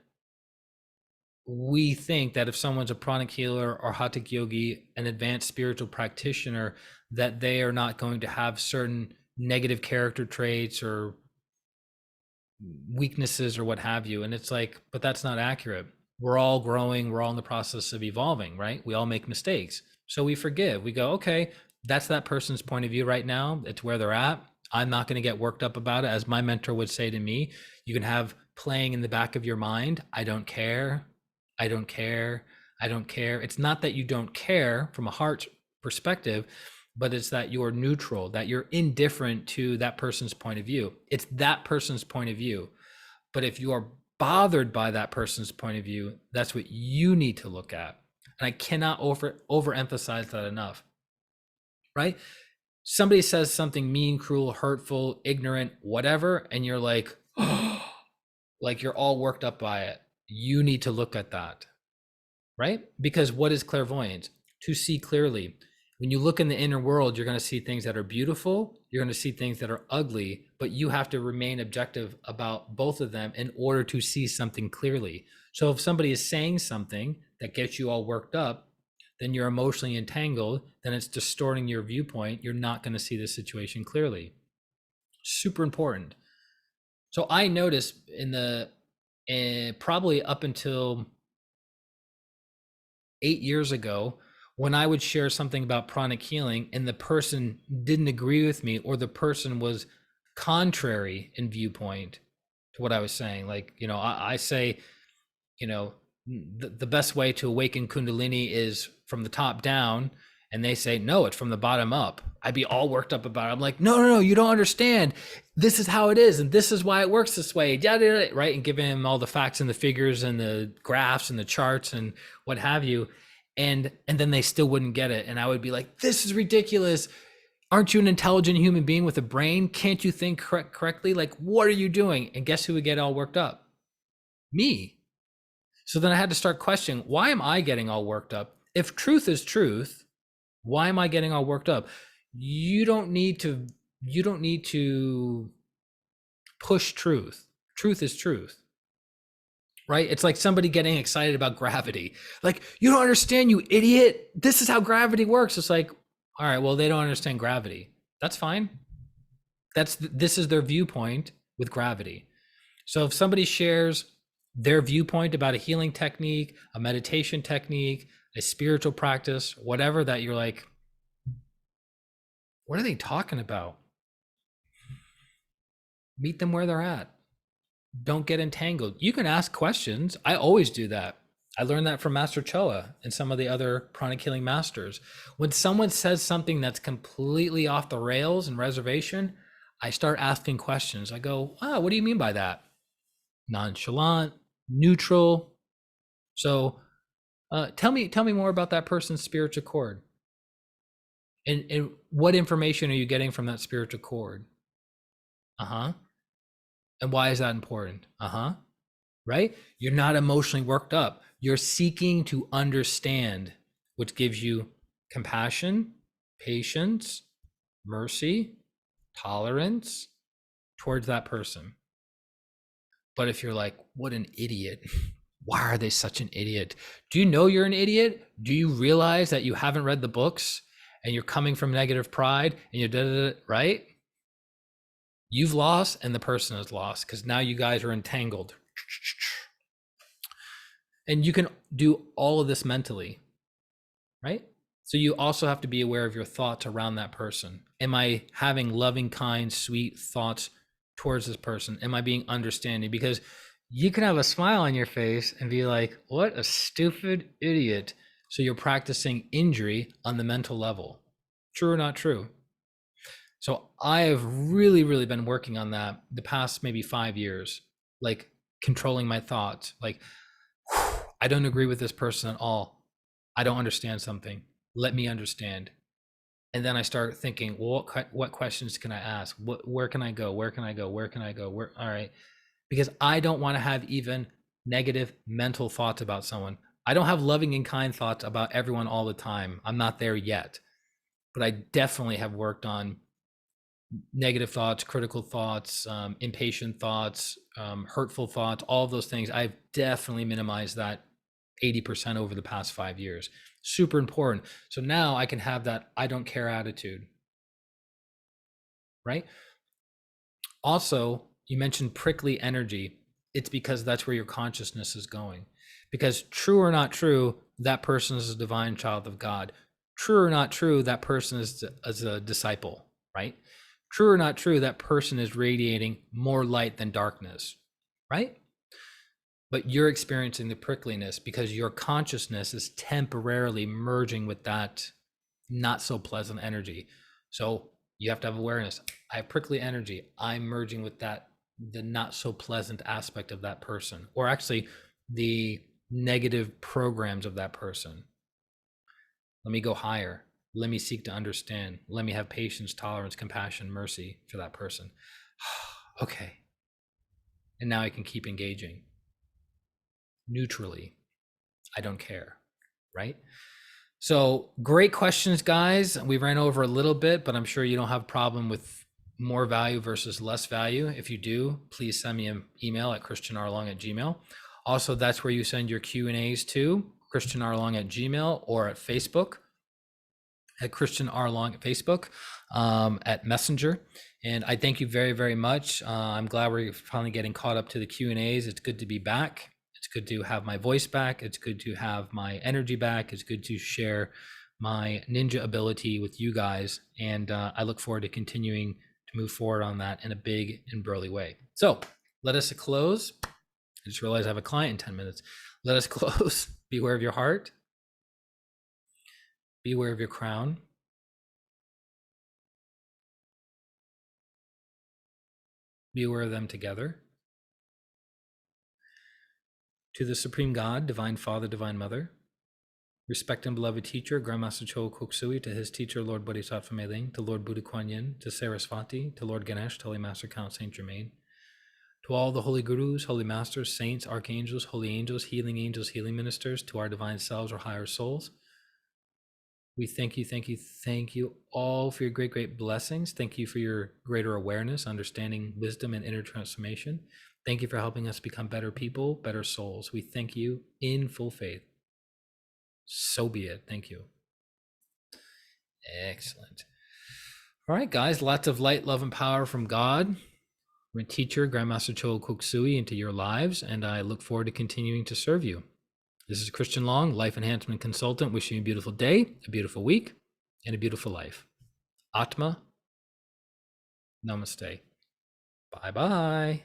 we think that if someone's a pranic healer or hatha yogi, an advanced spiritual practitioner, that they are not going to have certain negative character traits or weaknesses or what have you. And it's like, but that's not accurate. We're all growing. We're all in the process of evolving, right? We all make mistakes. So we forgive. We go, okay, that's that person's point of view right now. It's where they're at. I'm not going to get worked up about it. As my mentor would say to me, you can have playing in the back of your mind, I don't care. I don't care. I don't care. It's not that you don't care from a heart perspective, but it's that you're neutral, that you're indifferent to that person's point of view. It's that person's point of view. But if you are bothered by that person's point of view, that's what you need to look at. And I cannot overemphasize that enough, right? Somebody says something mean, cruel, hurtful, ignorant, whatever, and you're like, oh, like you're all worked up by it. You need to look at that, right? Because what is clairvoyance? To see clearly. When you look in the inner world, you're going to see things that are beautiful. You're going to see things that are ugly, but you have to remain objective about both of them in order to see something clearly. So if somebody is saying something that gets you all worked up, then you're emotionally entangled, then it's distorting your viewpoint. You're not going to see the situation clearly. Super important. So I noticed probably up until 8 years ago, when I would share something about pranic healing and the person didn't agree with me, or the person was contrary in viewpoint to what I was saying. Like, I say, the best way to awaken Kundalini is from the top down. And they say, no, it's from the bottom up. I'd be all worked up about it. I'm like, no, you don't understand. This is how it is. And this is why it works this way. Right. And giving him all the facts and the figures and the graphs and the charts and what have you. And then they still wouldn't get it. And I would be like, this is ridiculous. Aren't you an intelligent human being with a brain? Can't you think correctly? Like, what are you doing? And guess who would get all worked up? Me. So then I had to start questioning, why am I getting all worked up? If truth is truth, why am I getting all worked up? You don't need to push truth. Truth is truth, right? It's like somebody getting excited about gravity. Like, you don't understand, you idiot. This is how gravity works. It's like, all right, well, they don't understand gravity. That's fine. This is their viewpoint with gravity. So if somebody shares their viewpoint about a healing technique, a meditation technique, a spiritual practice, whatever, that you're like, what are they talking about? Meet them where they're at. Don't get entangled. You can ask questions. I always do that. I learned that from Master Choa and some of the other pranic healing masters. When someone says something that's completely off the rails and reservation, I start asking questions. I go, what do you mean by that? Nonchalant, neutral. So tell me more about that person's spiritual cord. And what information are you getting from that spiritual cord? And why is that important? Right? You're not emotionally worked up. You're seeking to understand, which gives you compassion, patience, mercy, tolerance towards that person. But if you're like, what an idiot. Why are they such an idiot? Do you know you're an idiot? Do you realize that you haven't read the books and you're coming from negative pride and you're right? You've lost and the person has lost, because now you guys are entangled. And you can do all of this mentally, right? So you also have to be aware of your thoughts around that person. Am I having loving, kind, sweet thoughts towards this person? Am I being understanding? Because you can have a smile on your face and be like, what a stupid idiot. So you're practicing injury on the mental level. True or not true? So I have really, really been working on that the past maybe 5 years, like controlling my thoughts. Like, I don't agree with this person at all. I don't understand something. Let me understand. And then I start thinking, well, what questions can I ask? Where can I go? Where can I go? Where can I go? All right. Because I don't want to have even negative mental thoughts about someone. I don't have loving and kind thoughts about everyone all the time. I'm not there yet. But I definitely have worked on negative thoughts, critical thoughts, impatient thoughts, hurtful thoughts, all of those things. I've definitely minimized that 80% over the past 5 years. Super important. So now I can have that I don't care attitude, right? Also, you mentioned prickly energy. It's because that's where your consciousness is going. Because true or not true, that person is a divine child of God. True or not true, that person is a disciple, right? True or not true, that person is radiating more light than darkness, right? But you're experiencing the prickliness because your consciousness is temporarily merging with that not so pleasant energy. So you have to have awareness. I have prickly energy. I'm merging with that, the not so pleasant aspect of that person, or actually the negative programs of that person. Let me go higher. Let me seek to understand. Let me have patience, tolerance, compassion, mercy for that person. Okay. And now I can keep engaging neutrally. I don't care, right? So great questions, guys. We ran over a little bit, but I'm sure you don't have a problem with more value versus less value. If you do, please send me an email at christianarlong@gmail.com. Also, that's where you send your Q&As to. christianrlong at Gmail, or at Facebook at Christian R. Long at Facebook, at Messenger. And I thank you very, very much. I'm glad we're finally getting caught up to the Q&As. It's good to be back. It's good to have my voice back. It's good to have my energy back. It's good to share my ninja ability with you guys. And I look forward to continuing to move forward on that in a big and burly way. So let us close. I just realized I have a client in 10 minutes. Let us close. Beware of your heart. Beware of your crown. Be aware of them together. To the Supreme God, Divine Father, Divine Mother, respect and beloved teacher, Grandmaster Cho Koksui, to his teacher, Lord Bodhisattva Meiling, to Lord Buddha Kuan Yin, to Sarasvati, to Lord Ganesh, to Holy Master Count Saint Germain, to all the holy gurus, holy masters, saints, archangels, holy angels, healing ministers, to our divine selves or higher souls. We thank you all for your great, great blessings. Thank you for your greater awareness, understanding, wisdom, and inner transformation. Thank you for helping us become better people, better souls. We thank you in full faith. So be it. Thank you. Excellent. All right, guys, lots of light, love, and power from God, my teacher, Grandmaster Cho Koksui, into your lives, and I look forward to continuing to serve you. This is Christian Long, Life Enhancement Consultant, wishing you a beautiful day, a beautiful week, and a beautiful life. Atma, namaste. Bye-bye.